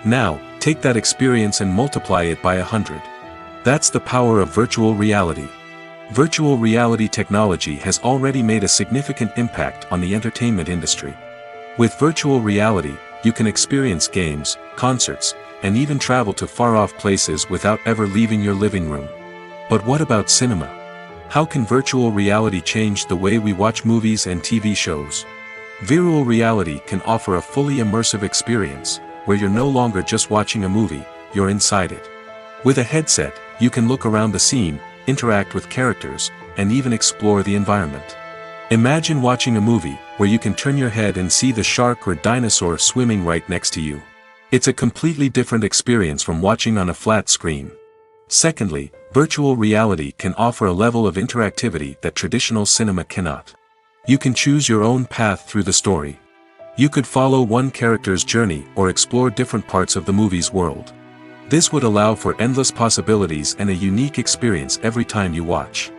Now, take that experience and multiply it by 100. That's the power of virtual reality. Virtual reality technology has already made a significant impact on the entertainment industry. With virtual reality, you can experience games, concerts, and even travel to far-off places without ever leaving your living room. But what about cinema? How can virtual reality change the way we watch movies and TV shows? Virtual reality can offer a fully immersive experience, where you're no longer just watching a movie, you're inside it. With a headset, you can look around the scene, interact with characters, and even explore the environment. Imagine watching a movie where you can turn your head and see the shark or dinosaur swimming right next to you. It's a completely different experience from watching on a flat screen. Secondly, virtual reality can offer a level of interactivity that traditional cinema cannot. You can choose your own path through the story. You could follow one character's journey or explore different parts of the movie's world. This would allow for endless possibilities and a unique experience every time you watch.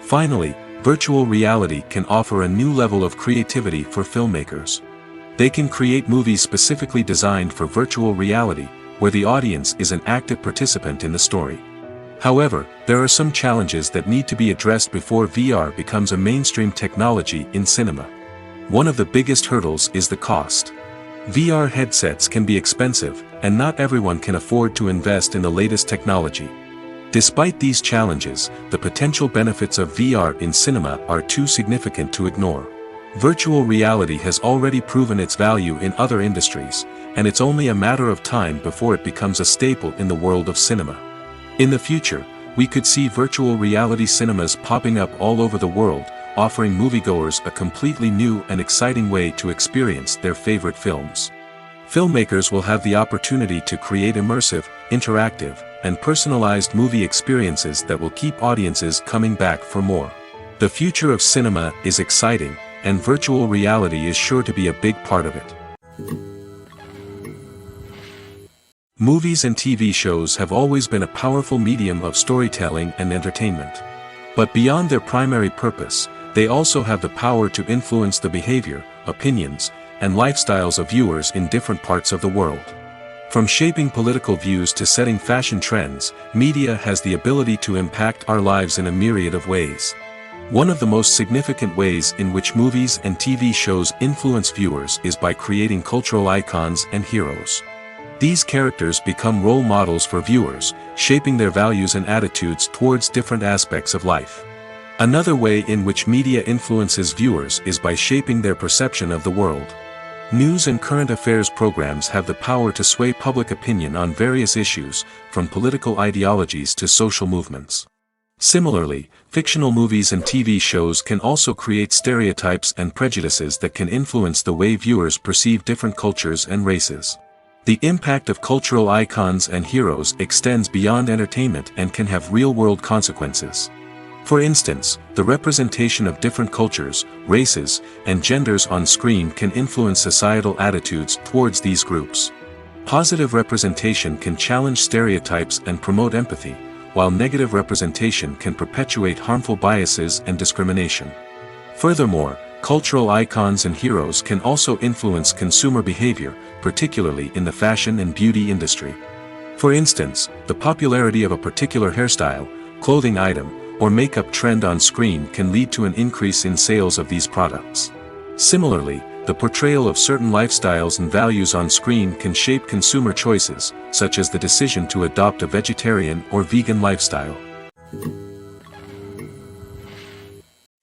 Finally, virtual reality can offer a new level of creativity for filmmakers. They can create movies specifically designed for virtual reality, where the audience is an active participant in the story. However, there are some challenges that need to be addressed before VR becomes a mainstream technology in cinema. One of the biggest hurdles is the cost. VR headsets can be expensive, and not everyone can afford to invest in the latest technology. Despite these challenges, the potential benefits of VR in cinema are too significant to ignore. Virtual reality has already proven its value in other industries, and it's only a matter of time before it becomes a staple in the world of cinema. In the future, we could see virtual reality cinemas popping up all over the world, offering moviegoers a completely new and exciting way to experience their favorite films. Filmmakers will have the opportunity to create immersive, interactive, and personalized movie experiences that will keep audiences coming back for more. The future of cinema is exciting, and virtual reality is sure to be a big part of it. Movies and TV shows have always been a powerful medium of storytelling and entertainment. But beyond their primary purpose, they also have the power to influence the behavior, opinions, and lifestyles of viewers in different parts of the world. From shaping political views to setting fashion trends, media has the ability to impact our lives in a myriad of ways. One of the most significant ways in which movies and TV shows influence viewers is by creating cultural icons and heroes. These characters become role models for viewers, shaping their values and attitudes towards different aspects of life. Another way in which media influences viewers is by shaping their perception of the world. News and current affairs programs have the power to sway public opinion on various issues, from political ideologies to social movements. Similarly, fictional movies and TV shows can also create stereotypes and prejudices that can influence the way viewers perceive different cultures and races. The impact of cultural icons and heroes extends beyond entertainment and can have real-world consequences. For instance, the representation of different cultures, races, and genders on screen can influence societal attitudes towards these groups. Positive representation can challenge stereotypes and promote empathy, while negative representation can perpetuate harmful biases and discrimination. Furthermore, cultural icons and heroes can also influence consumer behavior, particularly in the fashion and beauty industry. For instance, the popularity of a particular hairstyle, clothing item, or makeup trend on screen can lead to an increase in sales of these products. Similarly, the portrayal of certain lifestyles and values on screen can shape consumer choices, such as the decision to adopt a vegetarian or vegan lifestyle.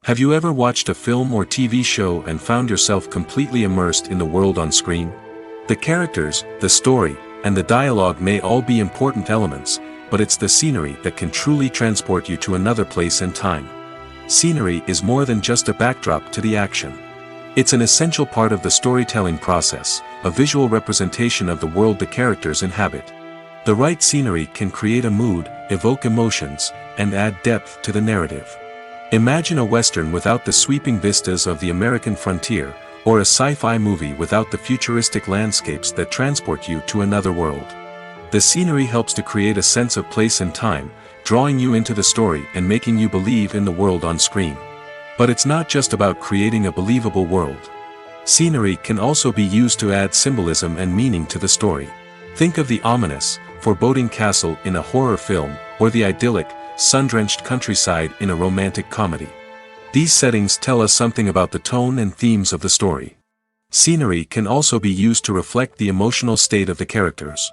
Have you ever watched a film or TV show and found yourself completely immersed in the world on screen? The characters, the story, and the dialogue may all be important elements, but it's the scenery that can truly transport you to another place and time. Scenery is more than just a backdrop to the action. It's an essential part of the storytelling process, a visual representation of the world the characters inhabit. The right scenery can create a mood, evoke emotions, and add depth to the narrative. Imagine a Western without the sweeping vistas of the American frontier, or a sci-fi movie without the futuristic landscapes that transport you to another world. The scenery helps to create a sense of place and time, drawing you into the story and making you believe in the world on screen. But it's not just about creating a believable world. Scenery can also be used to add symbolism and meaning to the story. Think of the ominous, foreboding castle in a horror film, or the idyllic, sun-drenched countryside in a romantic comedy. These settings tell us something about the tone and themes of the story. Scenery can also be used to reflect the emotional state of the characters.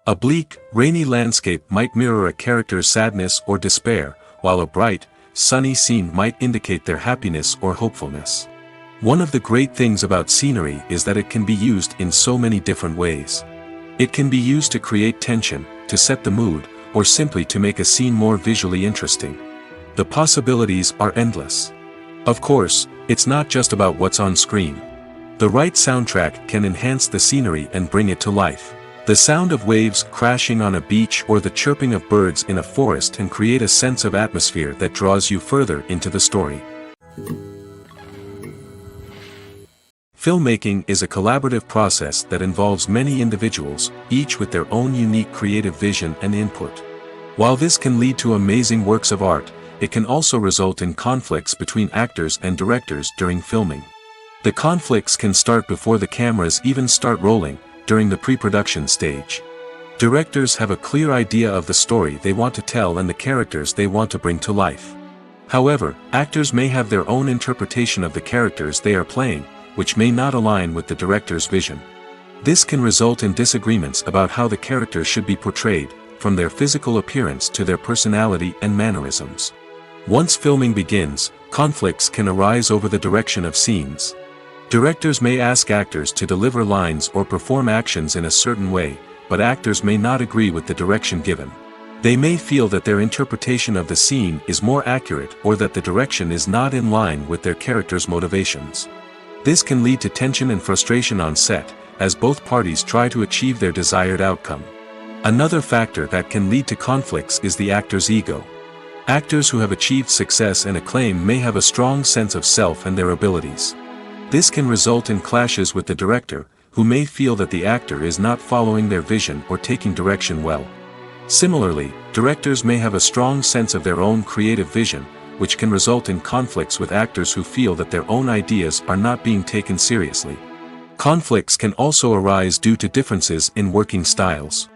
A bleak, rainy landscape might mirror a character's sadness or despair, while a bright, sunny scene might indicate their happiness or hopefulness. One of the great things about scenery is that it can be used in so many different ways. It can be used to create tension, to set the mood, or simply to make a scene more visually interesting. The possibilities are endless. Of course, it's not just about what's on screen. The right soundtrack can enhance the scenery and bring it to life. The sound of waves crashing on a beach or the chirping of birds in a forest can create a sense of atmosphere that draws you further into the story. Filmmaking is a collaborative process that involves many individuals, each with their own unique creative vision and input. While this can lead to amazing works of art, it can also result in conflicts between actors and directors during filming. The conflicts can start before the cameras even start rolling, during the pre-production stage. Directors have a clear idea of the story they want to tell and the characters they want to bring to life. However, actors may have their own interpretation of the characters they are playing, which may not align with the director's vision. This can result in disagreements about how the characters should be portrayed, from their physical appearance to their personality and mannerisms. Once filming begins, conflicts can arise over the direction of scenes. Directors may ask actors to deliver lines or perform actions in a certain way, but actors may not agree with the direction given. They may feel that their interpretation of the scene is more accurate or that the direction is not in line with their character's motivations. This can lead to tension and frustration on set, as both parties try to achieve their desired outcome. Another factor that can lead to conflicts is the actor's ego. Actors who have achieved success and acclaim may have a strong sense of self and their abilities. This can result in clashes with the director, who may feel that the actor is not following their vision or taking direction well. Similarly, directors may have a strong sense of their own creative vision, which can result in conflicts with actors who feel that their own ideas are not being taken seriously. Conflicts can also arise due to differences in working styles.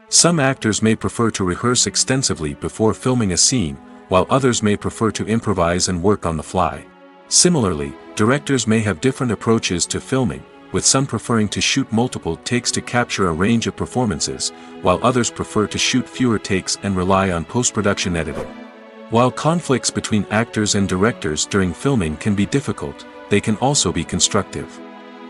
Some actors may prefer to rehearse extensively before filming a scene, while others may prefer to improvise and work on the fly. Similarly, directors may have different approaches to filming, with some preferring to shoot multiple takes to capture a range of performances, while others prefer to shoot fewer takes and rely on post-production editing. While conflicts between actors and directors during filming can be difficult, they can also be constructive.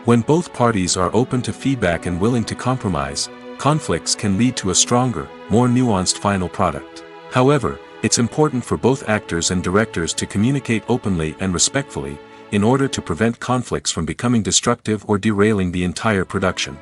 When both parties are open to feedback and willing to compromise, conflicts can lead to a stronger, more nuanced final product. However, it's important for both actors and directors to communicate openly and respectfully, in order to prevent conflicts from becoming destructive or derailing the entire production.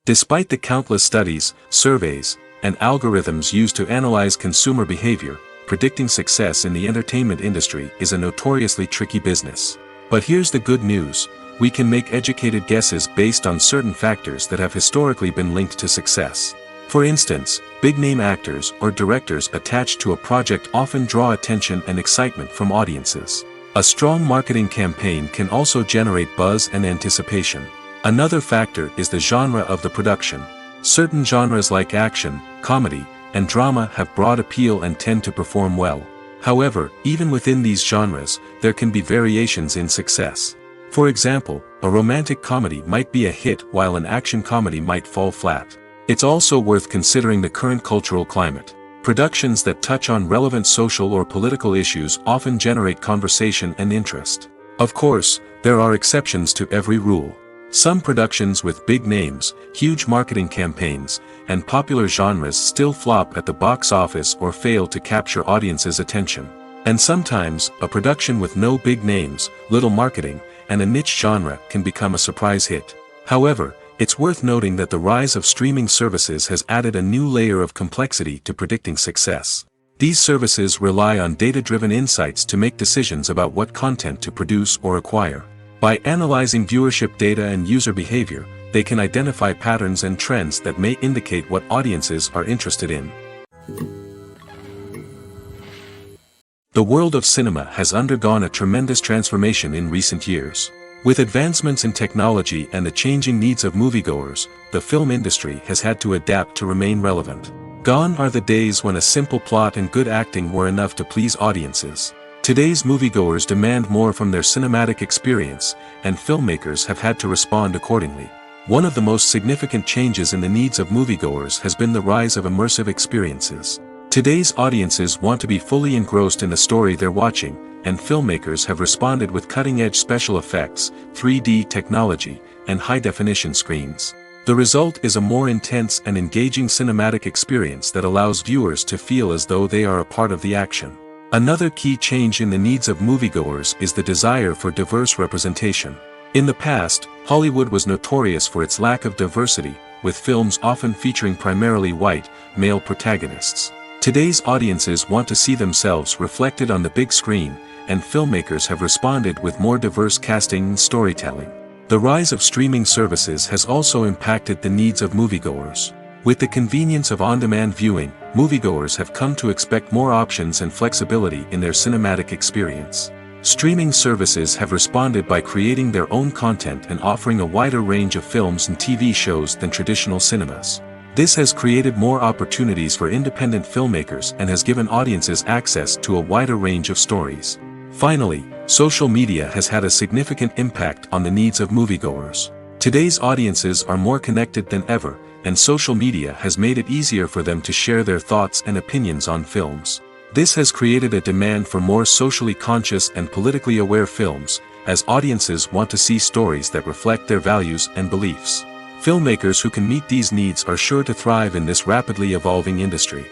Despite the countless studies, surveys, and algorithms used to analyze consumer behavior, predicting success in the entertainment industry is a notoriously tricky business. But here's the good news: we can make educated guesses based on certain factors that have historically been linked to success. For instance, big-name actors or directors attached to a project often draw attention and excitement from audiences. A strong marketing campaign can also generate buzz and anticipation. Another factor is the genre of the production. Certain genres like action, comedy, and drama have broad appeal and tend to perform well. However, even within these genres, there can be variations in success. For example, a romantic comedy might be a hit while an action comedy might fall flat. It's also worth considering the current cultural climate. Productions that touch on relevant social or political issues often generate conversation and interest. Of course, there are exceptions to every rule. Some productions with big names, huge marketing campaigns, and popular genres still flop at the box office or fail to capture audiences' attention. And sometimes, a production with no big names, little marketing, and a niche genre can become a surprise hit. However, it's worth noting that the rise of streaming services has added a new layer of complexity to predicting success. These services rely on data-driven insights to make decisions about what content to produce or acquire. By analyzing viewership data and user behavior, they can identify patterns and trends that may indicate what audiences are interested in. The world of cinema has undergone a tremendous transformation in recent years. With advancements in technology and the changing needs of moviegoers, the film industry has had to adapt to remain relevant. Gone are the days when a simple plot and good acting were enough to please audiences. Today's moviegoers demand more from their cinematic experience, and filmmakers have had to respond accordingly. One of the most significant changes in the needs of moviegoers has been the rise of immersive experiences. Today's audiences want to be fully engrossed in the story they're watching, and filmmakers have responded with cutting-edge special effects, 3D technology, and high-definition screens. The result is a more intense and engaging cinematic experience that allows viewers to feel as though they are a part of the action. Another key change in the needs of moviegoers is the desire for diverse representation. In the past, Hollywood was notorious for its lack of diversity, with films often featuring primarily white, male protagonists. Today's audiences want to see themselves reflected on the big screen, and filmmakers have responded with more diverse casting and storytelling. The rise of streaming services has also impacted the needs of moviegoers. With the convenience of on-demand viewing, moviegoers have come to expect more options and flexibility in their cinematic experience. Streaming services have responded by creating their own content and offering a wider range of films and TV shows than traditional cinemas. This has created more opportunities for independent filmmakers and has given audiences access to a wider range of stories. Finally, social media has had a significant impact on the needs of moviegoers. Today's audiences are more connected than ever, and social media has made it easier for them to share their thoughts and opinions on films. This has created a demand for more socially conscious and politically aware films, as audiences want to see stories that reflect their values and beliefs. Filmmakers who can meet these needs are sure to thrive in this rapidly evolving industry.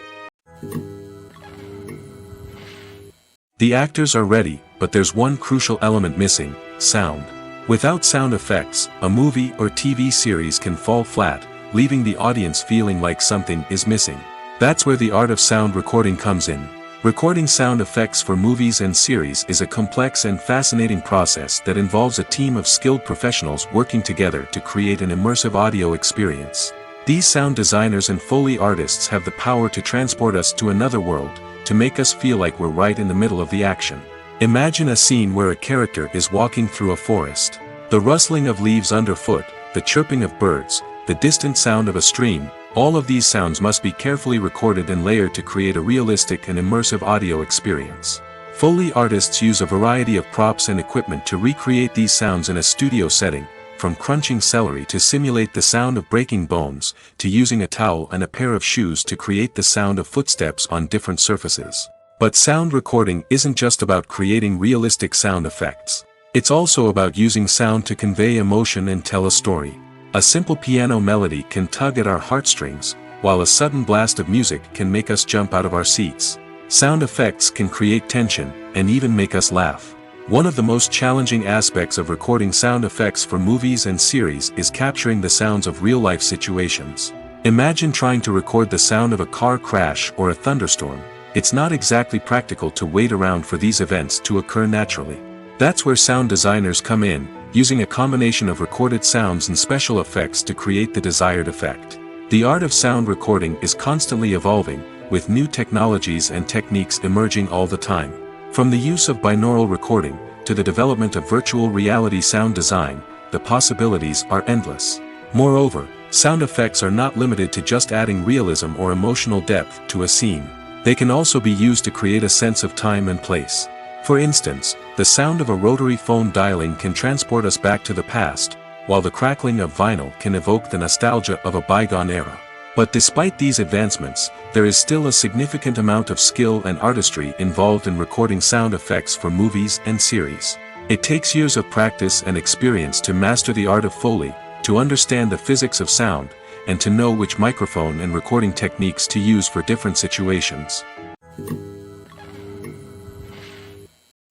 The actors are ready, but there's one crucial element missing: sound. Without sound effects, a movie or TV series can fall flat, leaving the audience feeling like something is missing. That's where the art of sound recording comes in. Recording sound effects for movies and series is a complex and fascinating process that involves a team of skilled professionals working together to create an immersive audio experience. These sound designers and Foley artists have the power to transport us to another world, to make us feel like we're right in the middle of the action. Imagine a scene where a character is walking through a forest. The rustling of leaves underfoot, the chirping of birds, the distant sound of a stream, all of these sounds must be carefully recorded and layered to create a realistic and immersive audio experience. Foley artists use a variety of props and equipment to recreate these sounds in a studio setting, from crunching celery to simulate the sound of breaking bones, to using a towel and a pair of shoes to create the sound of footsteps on different surfaces. But sound recording isn't just about creating realistic sound effects. It's also about using sound to convey emotion and tell a story. A simple piano melody can tug at our heartstrings, while a sudden blast of music can make us jump out of our seats. Sound effects can create tension, and even make us laugh. One of the most challenging aspects of recording sound effects for movies and series is capturing the sounds of real-life situations. Imagine trying to record the sound of a car crash or a thunderstorm. It's not exactly practical to wait around for these events to occur naturally. That's where sound designers come in, using a combination of recorded sounds and special effects to create the desired effect. The art of sound recording is constantly evolving, with new technologies and techniques emerging all the time. From the use of binaural recording, to the development of virtual reality sound design, the possibilities are endless. Moreover, sound effects are not limited to just adding realism or emotional depth to a scene. They can also be used to create a sense of time and place. For instance, the sound of a rotary phone dialing can transport us back to the past, while the crackling of vinyl can evoke the nostalgia of a bygone era. But despite these advancements, there is still a significant amount of skill and artistry involved in recording sound effects for movies and series. It takes years of practice and experience to master the art of Foley, to understand the physics of sound, and to know which microphone and recording techniques to use for different situations.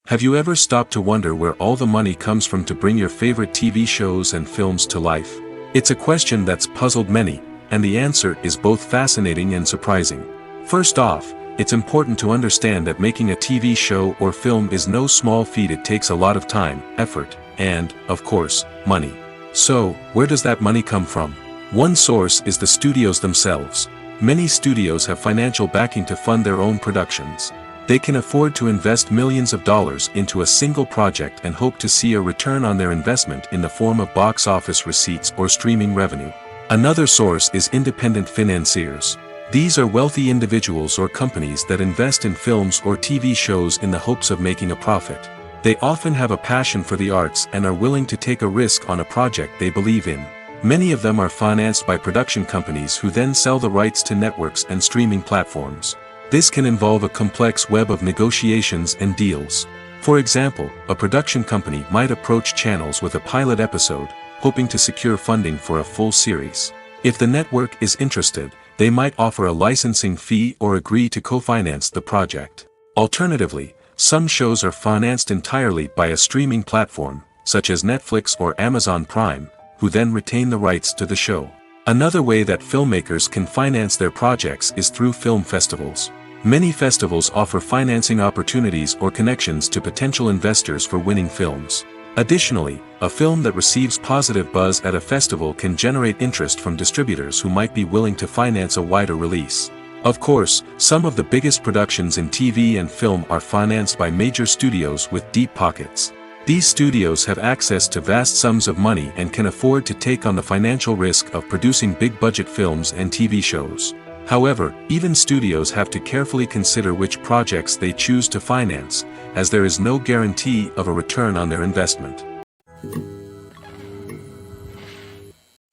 Have you ever stopped to wonder where all the money comes from to bring your favorite TV shows and films to life? It's a question that's puzzled many, and the answer is both fascinating and surprising. First off, it's important to understand that making a TV show or film is no small feat. It takes a lot of time, effort, and, of course, money. So, where does that money come from? One source is the studios themselves. Many studios have financial backing to fund their own productions. They can afford to invest millions of dollars into a single project and hope to see a return on their investment in the form of box office receipts or streaming revenue. Another source is independent financiers. These are wealthy individuals or companies that invest in films or TV shows in the hopes of making a profit. They often have a passion for the arts and are willing to take a risk on a project they believe in. Many of them are financed by production companies who then sell the rights to networks and streaming platforms. This can involve a complex web of negotiations and deals. For example, a production company might approach channels with a pilot episode, hoping to secure funding for a full series. If the network is interested, they might offer a licensing fee or agree to co-finance the project. Alternatively, some shows are financed entirely by a streaming platform, such as Netflix or Amazon Prime, who then retain the rights to the show. Another way that filmmakers can finance their projects is through film festivals. Many festivals offer financing opportunities or connections to potential investors for winning films. Additionally, a film that receives positive buzz at a festival can generate interest from distributors who might be willing to finance a wider release. Of course, some of the biggest productions in TV and film are financed by major studios with deep pockets. These studios have access to vast sums of money and can afford to take on the financial risk of producing big-budget films and TV shows. However, even studios have to carefully consider which projects they choose to finance, as there is no guarantee of a return on their investment.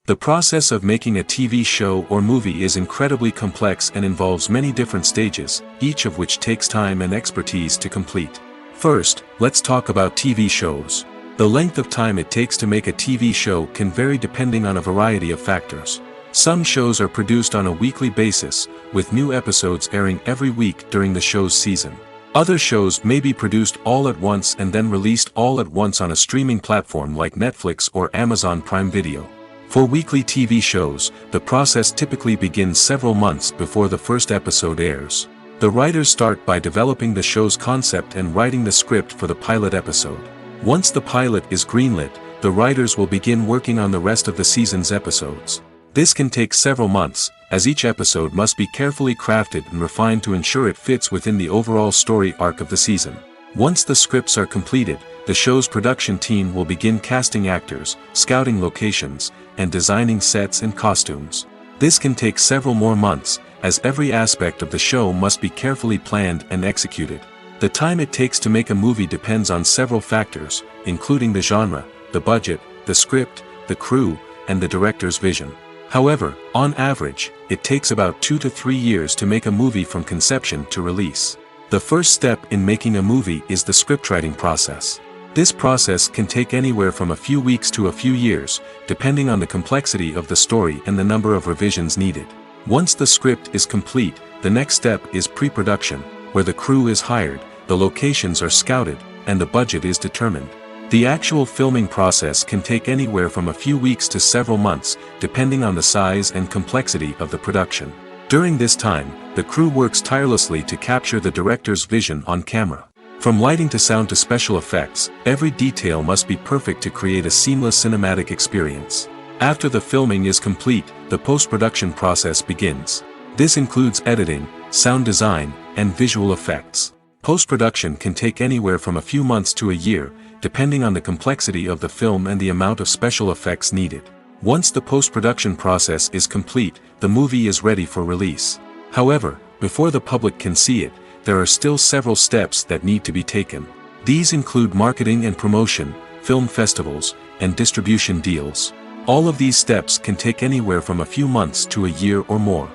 The process of making a TV show or movie is incredibly complex and involves many different stages, each of which takes time and expertise to complete. First, let's talk about TV shows. The length of time it takes to make a TV show can vary depending on a variety of factors. Some shows are produced on a weekly basis, with new episodes airing every week during the show's season. Other shows may be produced all at once and then released all at once on a streaming platform like Netflix or Amazon Prime Video. For weekly TV shows, the process typically begins several months before the first episode airs. The writers start by developing the show's concept and writing the script for the pilot episode. Once the pilot is greenlit, the writers will begin working on the rest of the season's episodes. This can take several months, as each episode must be carefully crafted and refined to ensure it fits within the overall story arc of the season. Once the scripts are completed, the show's production team will begin casting actors, scouting locations, and designing sets and costumes. This can take several more months, as every aspect of the show must be carefully planned and executed. The time it takes to make a movie depends on several factors, including the genre, the budget, the script, the crew, and the director's vision. However, on average, it takes about 2 to 3 years to make a movie from conception to release. The first step in making a movie is the scriptwriting process. This process can take anywhere from a few weeks to a few years, depending on the complexity of the story and the number of revisions needed. Once the script is complete, the next step is pre-production, where the crew is hired, the locations are scouted, and the budget is determined. The actual filming process can take anywhere from a few weeks to several months, depending on the size and complexity of the production. During this time, the crew works tirelessly to capture the director's vision on camera. From lighting to sound to special effects, every detail must be perfect to create a seamless cinematic experience. After the filming is complete, the post-production process begins. This includes editing, sound design, and visual effects. Post-production can take anywhere from a few months to a year, depending on the complexity of the film and the amount of special effects needed. Once the post-production process is complete, the movie is ready for release. However, before the public can see it, there are still several steps that need to be taken. These include marketing and promotion, film festivals, and distribution deals. All of these steps can take anywhere from a few months to a year or more.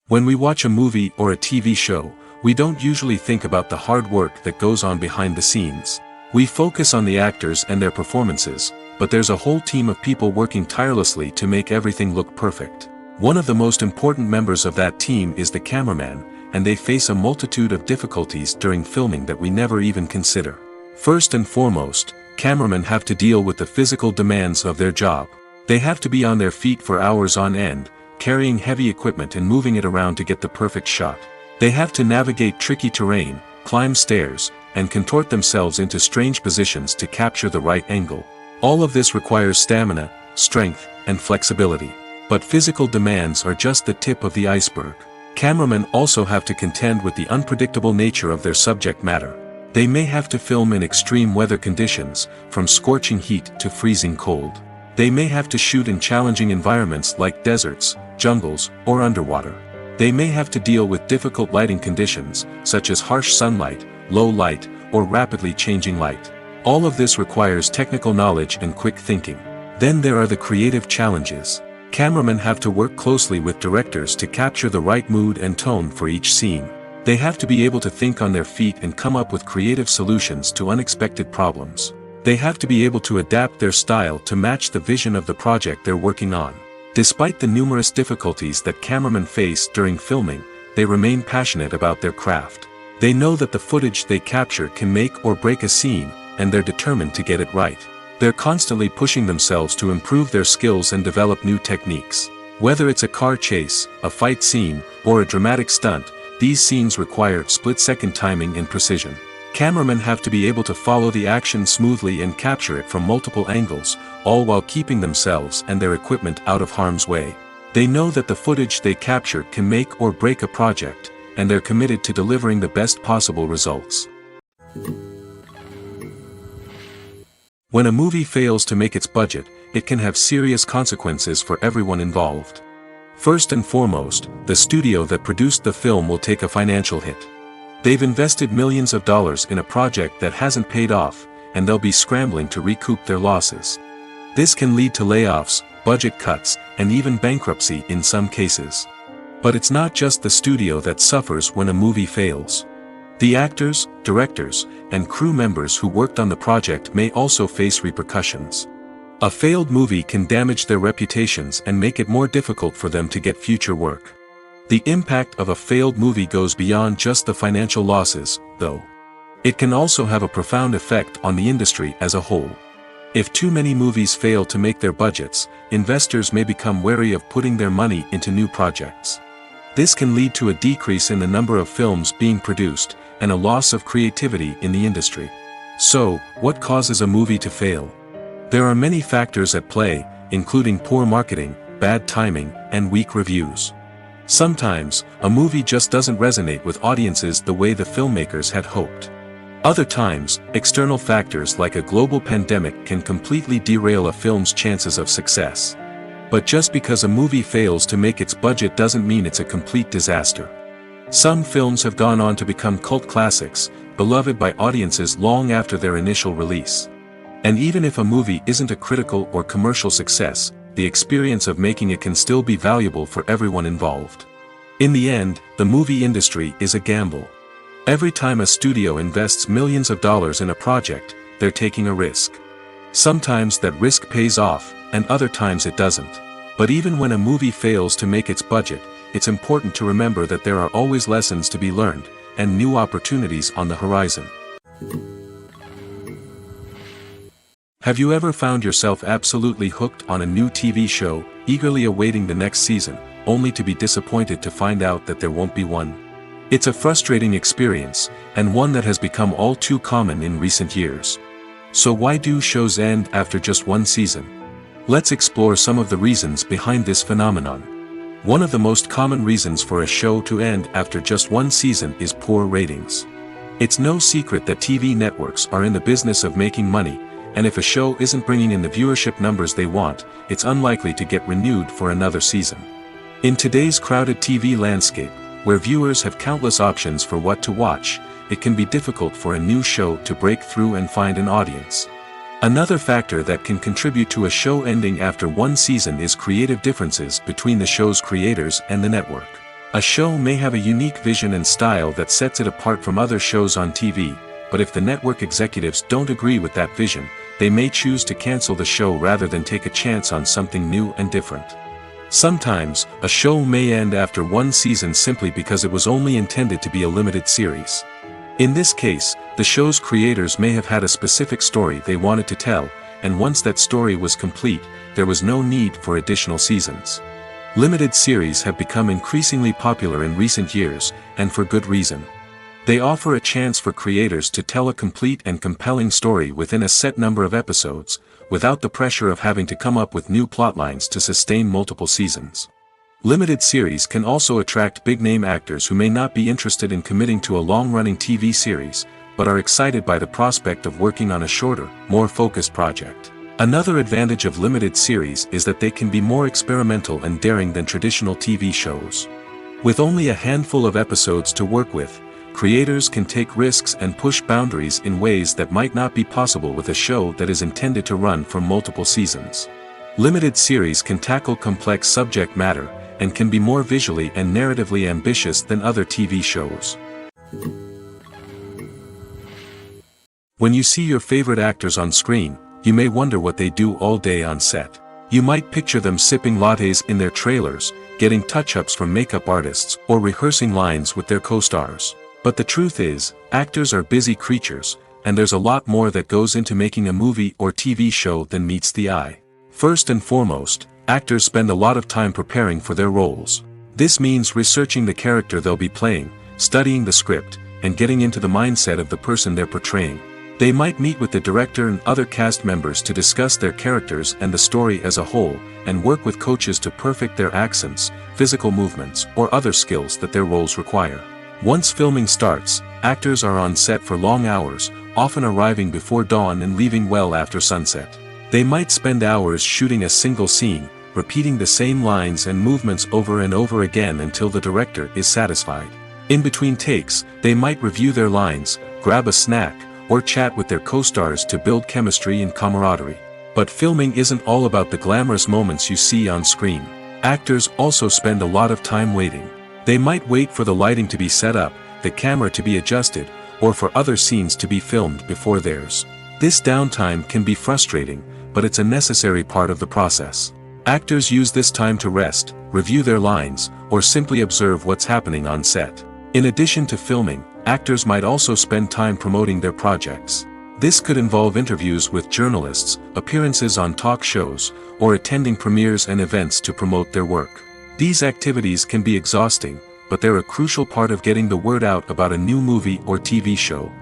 When we watch a movie or a TV show, we don't usually think about the hard work that goes on behind the scenes. We focus on the actors and their performances, but there's a whole team of people working tirelessly to make everything look perfect. One of the most important members of that team is the cameraman, and they face a multitude of difficulties during filming that we never even consider. First and foremost, cameramen have to deal with the physical demands of their job. They have to be on their feet for hours on end, carrying heavy equipment and moving it around to get the perfect shot. They have to navigate tricky terrain, climb stairs, and contort themselves into strange positions to capture the right angle. All of this requires stamina, strength, and flexibility. But physical demands are just the tip of the iceberg. Cameramen also have to contend with the unpredictable nature of their subject matter. They may have to film in extreme weather conditions, from scorching heat to freezing cold. They may have to shoot in challenging environments like deserts, jungles, or underwater. They may have to deal with difficult lighting conditions, such as harsh sunlight, low light, or rapidly changing light. All of this requires technical knowledge and quick thinking. Then there are the creative challenges. Cameramen have to work closely with directors to capture the right mood and tone for each scene. They have to be able to think on their feet and come up with creative solutions to unexpected problems. They have to be able to adapt their style to match the vision of the project they're working on. Despite the numerous difficulties that cameramen face during filming, they remain passionate about their craft. They know that the footage they capture can make or break a scene, and they're determined to get it right. They're constantly pushing themselves to improve their skills and develop new techniques. Whether it's a car chase, a fight scene, or a dramatic stunt, these scenes require split-second timing and precision. Cameramen have to be able to follow the action smoothly and capture it from multiple angles, all while keeping themselves and their equipment out of harm's way. They know that the footage they capture can make or break a project, and they're committed to delivering the best possible results. When a movie fails to make its budget, it can have serious consequences for everyone involved. First and foremost, the studio that produced the film will take a financial hit. They've invested millions of dollars in a project that hasn't paid off, and they'll be scrambling to recoup their losses. This can lead to layoffs, budget cuts, and even bankruptcy in some cases. But it's not just the studio that suffers when a movie fails. The actors, directors, and crew members who worked on the project may also face repercussions. A failed movie can damage their reputations and make it more difficult for them to get future work. The impact of a failed movie goes beyond just the financial losses, though. It can also have a profound effect on the industry as a whole. If too many movies fail to make their budgets, investors may become wary of putting their money into new projects. This can lead to a decrease in the number of films being produced, and a loss of creativity in the industry. So, what causes a movie to fail? There are many factors at play, including poor marketing, bad timing, and weak reviews. Sometimes, a movie just doesn't resonate with audiences the way the filmmakers had hoped. Other times, external factors like a global pandemic can completely derail a film's chances of success. But just because a movie fails to make its budget doesn't mean it's a complete disaster. Some films have gone on to become cult classics, beloved by audiences long after their initial release. And even if a movie isn't a critical or commercial success, the experience of making it can still be valuable for everyone involved. In the end, the movie industry is a gamble. Every time a studio invests millions of dollars in a project, they're taking a risk. Sometimes that risk pays off, and other times it doesn't. But even when a movie fails to make its budget, it's important to remember that there are always lessons to be learned, and new opportunities on the horizon. Have you ever found yourself absolutely hooked on a new TV show, eagerly awaiting the next season, only to be disappointed to find out that there won't be one? It's a frustrating experience, and one that has become all too common in recent years. So why do shows end after just one season? Let's explore some of the reasons behind this phenomenon. One of the most common reasons for a show to end after just one season is poor ratings. It's no secret that TV networks are in the business of making money, and if a show isn't bringing in the viewership numbers they want, it's unlikely to get renewed for another season. In today's crowded TV landscape, where viewers have countless options for what to watch, it can be difficult for a new show to break through and find an audience. Another factor that can contribute to a show ending after one season is creative differences between the show's creators and the network. A show may have a unique vision and style that sets it apart from other shows on TV, but if the network executives don't agree with that vision, they may choose to cancel the show rather than take a chance on something new and different. Sometimes, a show may end after one season simply because it was only intended to be a limited series. In this case, the show's creators may have had a specific story they wanted to tell, and once that story was complete, there was no need for additional seasons. Limited series have become increasingly popular in recent years, and for good reason. They offer a chance for creators to tell a complete and compelling story within a set number of episodes, without the pressure of having to come up with new plotlines to sustain multiple seasons. Limited series can also attract big-name actors who may not be interested in committing to a long-running TV series, but are excited by the prospect of working on a shorter, more focused project. Another advantage of limited series is that they can be more experimental and daring than traditional TV shows. With only a handful of episodes to work with, creators can take risks and push boundaries in ways that might not be possible with a show that is intended to run for multiple seasons. Limited series can tackle complex subject matter, and can be more visually and narratively ambitious than other TV shows. When you see your favorite actors on screen, you may wonder what they do all day on set. You might picture them sipping lattes in their trailers, getting touch-ups from makeup artists, or rehearsing lines with their co-stars. But the truth is, actors are busy creatures, and there's a lot more that goes into making a movie or TV show than meets the eye. First and foremost, actors spend a lot of time preparing for their roles. This means researching the character they'll be playing, studying the script, and getting into the mindset of the person they're portraying. They might meet with the director and other cast members to discuss their characters and the story as a whole, and work with coaches to perfect their accents, physical movements, or other skills that their roles require. Once filming starts, actors are on set for long hours, often arriving before dawn and leaving well after sunset. They might spend hours shooting a single scene, repeating the same lines and movements over and over again until the director is satisfied. In between takes, they might review their lines, grab a snack, or chat with their co-stars to build chemistry and camaraderie. But filming isn't all about the glamorous moments you see on screen. Actors also spend a lot of time waiting. They might wait for the lighting to be set up, the camera to be adjusted, or for other scenes to be filmed before theirs. This downtime can be frustrating, but it's a necessary part of the process. Actors use this time to rest, review their lines, or simply observe what's happening on set. In addition to filming, actors might also spend time promoting their projects. This could involve interviews with journalists, appearances on talk shows, or attending premieres and events to promote their work. These activities can be exhausting, but they're a crucial part of getting the word out about a new movie or TV show.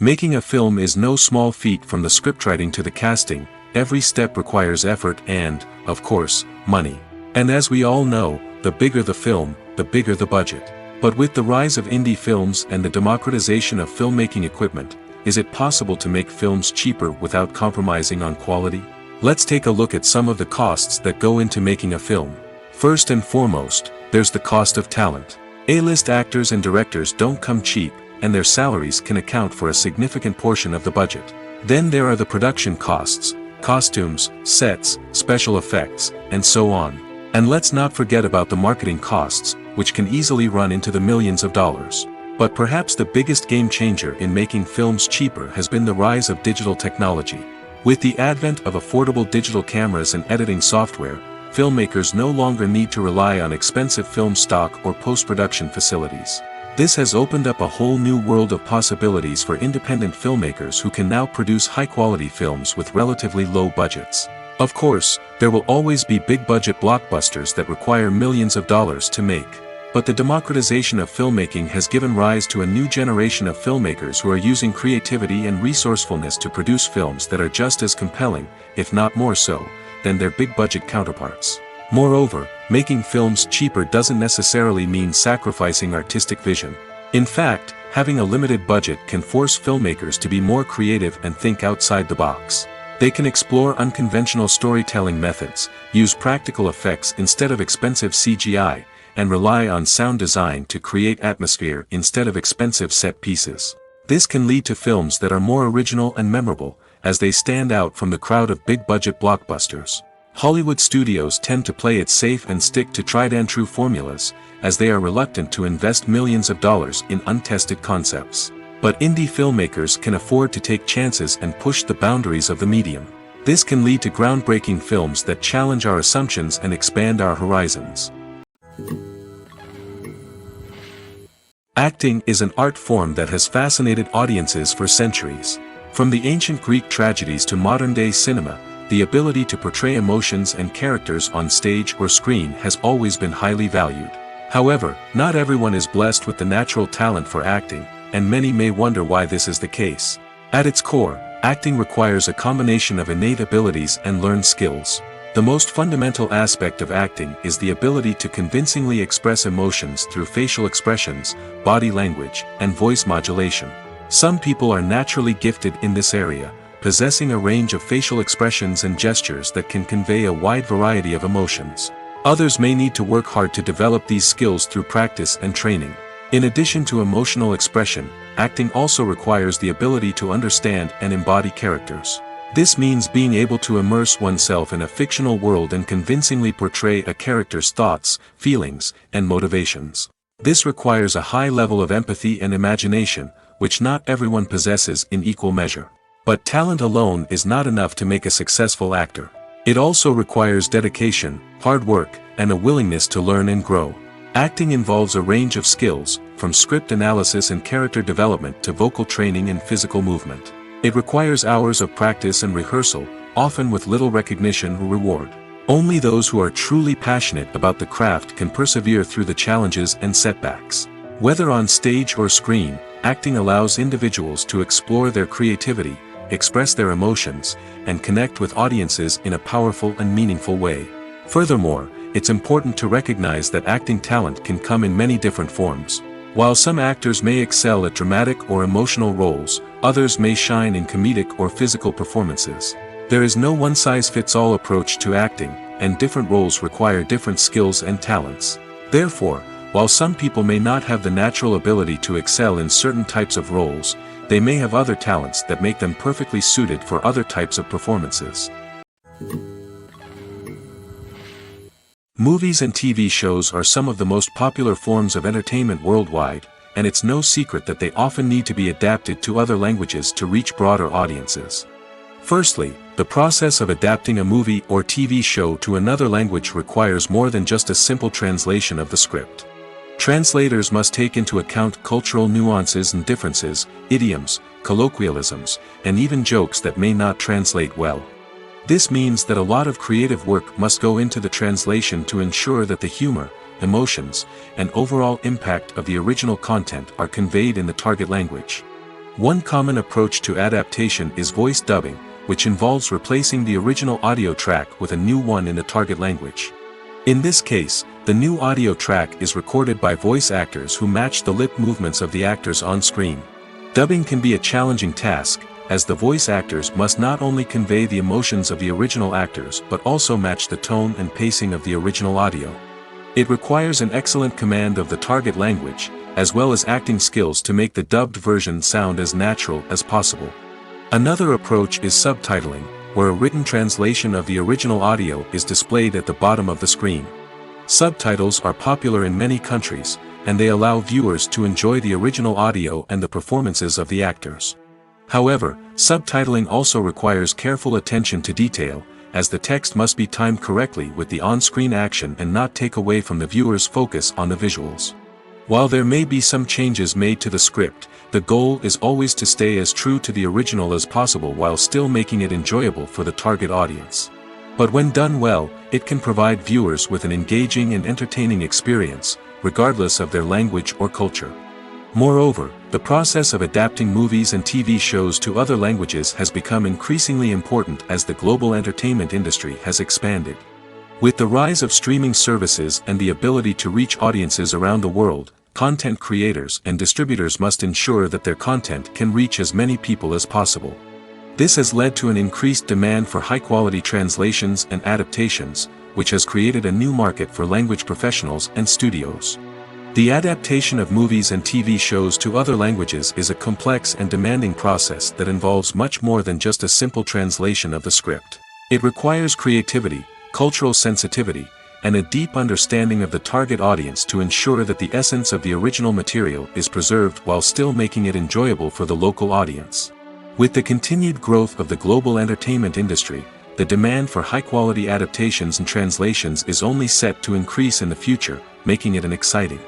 Making a film is no small feat. From the scriptwriting to the casting, every step requires effort and, of course, money. And as we all know, the bigger the film, the bigger the budget. But with the rise of indie films and the democratization of filmmaking equipment, is it possible to make films cheaper without compromising on quality? Let's take a look at some of the costs that go into making a film. First and foremost, there's the cost of talent. A-list actors and directors don't come cheap, and their salaries can account for a significant portion of the budget. Then there are the production costs, costumes, sets, special effects, and so on. And let's not forget about the marketing costs, which can easily run into the millions of dollars. But perhaps the biggest game changer in making films cheaper has been the rise of digital technology. With the advent of affordable digital cameras and editing software, filmmakers no longer need to rely on expensive film stock or post-production facilities. This has opened up a whole new world of possibilities for independent filmmakers who can now produce high-quality films with relatively low budgets. Of course, there will always be big-budget blockbusters that require millions of dollars to make. But the democratization of filmmaking has given rise to a new generation of filmmakers who are using creativity and resourcefulness to produce films that are just as compelling, if not more so, than their big-budget counterparts. Moreover, making films cheaper doesn't necessarily mean sacrificing artistic vision. In fact, having a limited budget can force filmmakers to be more creative and think outside the box. They can explore unconventional storytelling methods, use practical effects instead of expensive CGI, and rely on sound design to create atmosphere instead of expensive set pieces. This can lead to films that are more original and memorable, as they stand out from the crowd of big-budget blockbusters. Hollywood studios tend to play it safe and stick to tried-and-true formulas, as they are reluctant to invest millions of dollars in untested concepts. But indie filmmakers can afford to take chances and push the boundaries of the medium. This can lead to groundbreaking films that challenge our assumptions and expand our horizons. Acting is an art form that has fascinated audiences for centuries. From the ancient Greek tragedies to modern-day cinema, the ability to portray emotions and characters on stage or screen has always been highly valued. However, not everyone is blessed with the natural talent for acting, and many may wonder why this is the case. At its core, acting requires a combination of innate abilities and learned skills. The most fundamental aspect of acting is the ability to convincingly express emotions through facial expressions, body language, and voice modulation. Some people are naturally gifted in this area, possessing a range of facial expressions and gestures that can convey a wide variety of emotions. Others may need to work hard to develop these skills through practice and training. In addition to emotional expression, acting also requires the ability to understand and embody characters. This means being able to immerse oneself in a fictional world and convincingly portray a character's thoughts, feelings, and motivations. This requires a high level of empathy and imagination, which not everyone possesses in equal measure. But talent alone is not enough to make a successful actor. It also requires dedication, hard work, and a willingness to learn and grow. Acting involves a range of skills, from script analysis and character development to vocal training and physical movement. It requires hours of practice and rehearsal, often with little recognition or reward. Only those who are truly passionate about the craft can persevere through the challenges and setbacks. Whether on stage or screen, acting allows individuals to explore their creativity, express their emotions, and connect with audiences in a powerful and meaningful way. Furthermore, it's important to recognize that acting talent can come in many different forms. While some actors may excel at dramatic or emotional roles, others may shine in comedic or physical performances. There is no one-size-fits-all approach to acting, and different roles require different skills and talents. Therefore, while some people may not have the natural ability to excel in certain types of roles, they may have other talents that make them perfectly suited for other types of performances. Movies and TV shows are some of the most popular forms of entertainment worldwide, and it's no secret that they often need to be adapted to other languages to reach broader audiences. Firstly, the process of adapting a movie or TV show to another language requires more than just a simple translation of the script. Translators must take into account cultural nuances and differences, idioms, colloquialisms, and even jokes that may not translate well. This means that a lot of creative work must go into the translation to ensure that the humor, emotions, and overall impact of the original content are conveyed in the target language. One common approach to adaptation is voice dubbing, which involves replacing the original audio track with a new one in the target language. In this case, the new audio track is recorded by voice actors who match the lip movements of the actors on screen. Dubbing can be a challenging task, as the voice actors must not only convey the emotions of the original actors but also match the tone and pacing of the original audio. It requires an excellent command of the target language, as well as acting skills to make the dubbed version sound as natural as possible. Another approach is subtitling, where a written translation of the original audio is displayed at the bottom of the screen. Subtitles are popular in many countries, and they allow viewers to enjoy the original audio and the performances of the actors. However, subtitling also requires careful attention to detail, as the text must be timed correctly with the on-screen action and not take away from the viewer's focus on the visuals. While there may be some changes made to the script, the goal is always to stay as true to the original as possible while still making it enjoyable for the target audience. But when done well, it can provide viewers with an engaging and entertaining experience, regardless of their language or culture. Moreover, the process of adapting movies and TV shows to other languages has become increasingly important as the global entertainment industry has expanded. With the rise of streaming services and the ability to reach audiences around the world, content creators and distributors must ensure that their content can reach as many people as possible. This has led to an increased demand for high-quality translations and adaptations, which has created a new market for language professionals and studios. The adaptation of movies and TV shows to other languages is a complex and demanding process that involves much more than just a simple translation of the script. It requires creativity, cultural sensitivity, and a deep understanding of the target audience to ensure that the essence of the original material is preserved while still making it enjoyable for the local audience. With the continued growth of the global entertainment industry, the demand for high-quality adaptations and translations is only set to increase in the future, making it an exciting.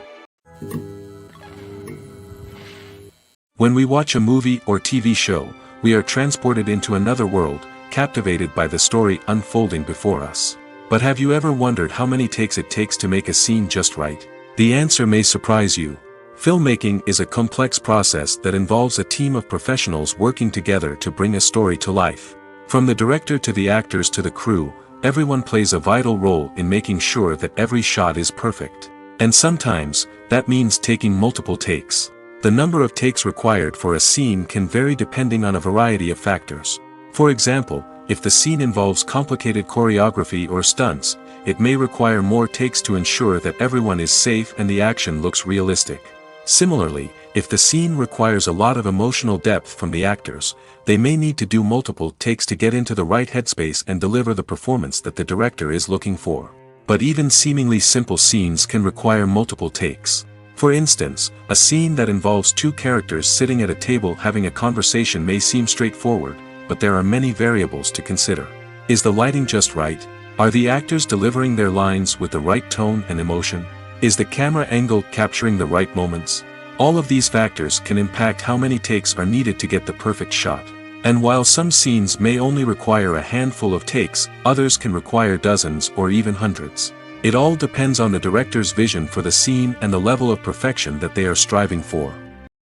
When we watch a movie or TV show, we are transported into another world, captivated by the story unfolding before us. But have you ever wondered how many takes it takes to make a scene just right? The answer may surprise you. Filmmaking is a complex process that involves a team of professionals working together to bring a story to life. From the director to the actors to the crew, everyone plays a vital role in making sure that every shot is perfect. And sometimes, that means taking multiple takes. The number of takes required for a scene can vary depending on a variety of factors. For example, if the scene involves complicated choreography or stunts, it may require more takes to ensure that everyone is safe and the action looks realistic. Similarly, if the scene requires a lot of emotional depth from the actors, they may need to do multiple takes to get into the right headspace and deliver the performance that the director is looking for. But even seemingly simple scenes can require multiple takes. For instance, a scene that involves two characters sitting at a table having a conversation may seem straightforward, but there are many variables to consider. Is the lighting just right? Are the actors delivering their lines with the right tone and emotion? Is the camera angle capturing the right moments? All of these factors can impact how many takes are needed to get the perfect shot. And while some scenes may only require a handful of takes, others can require dozens or even hundreds. It all depends on the director's vision for the scene and the level of perfection that they are striving for.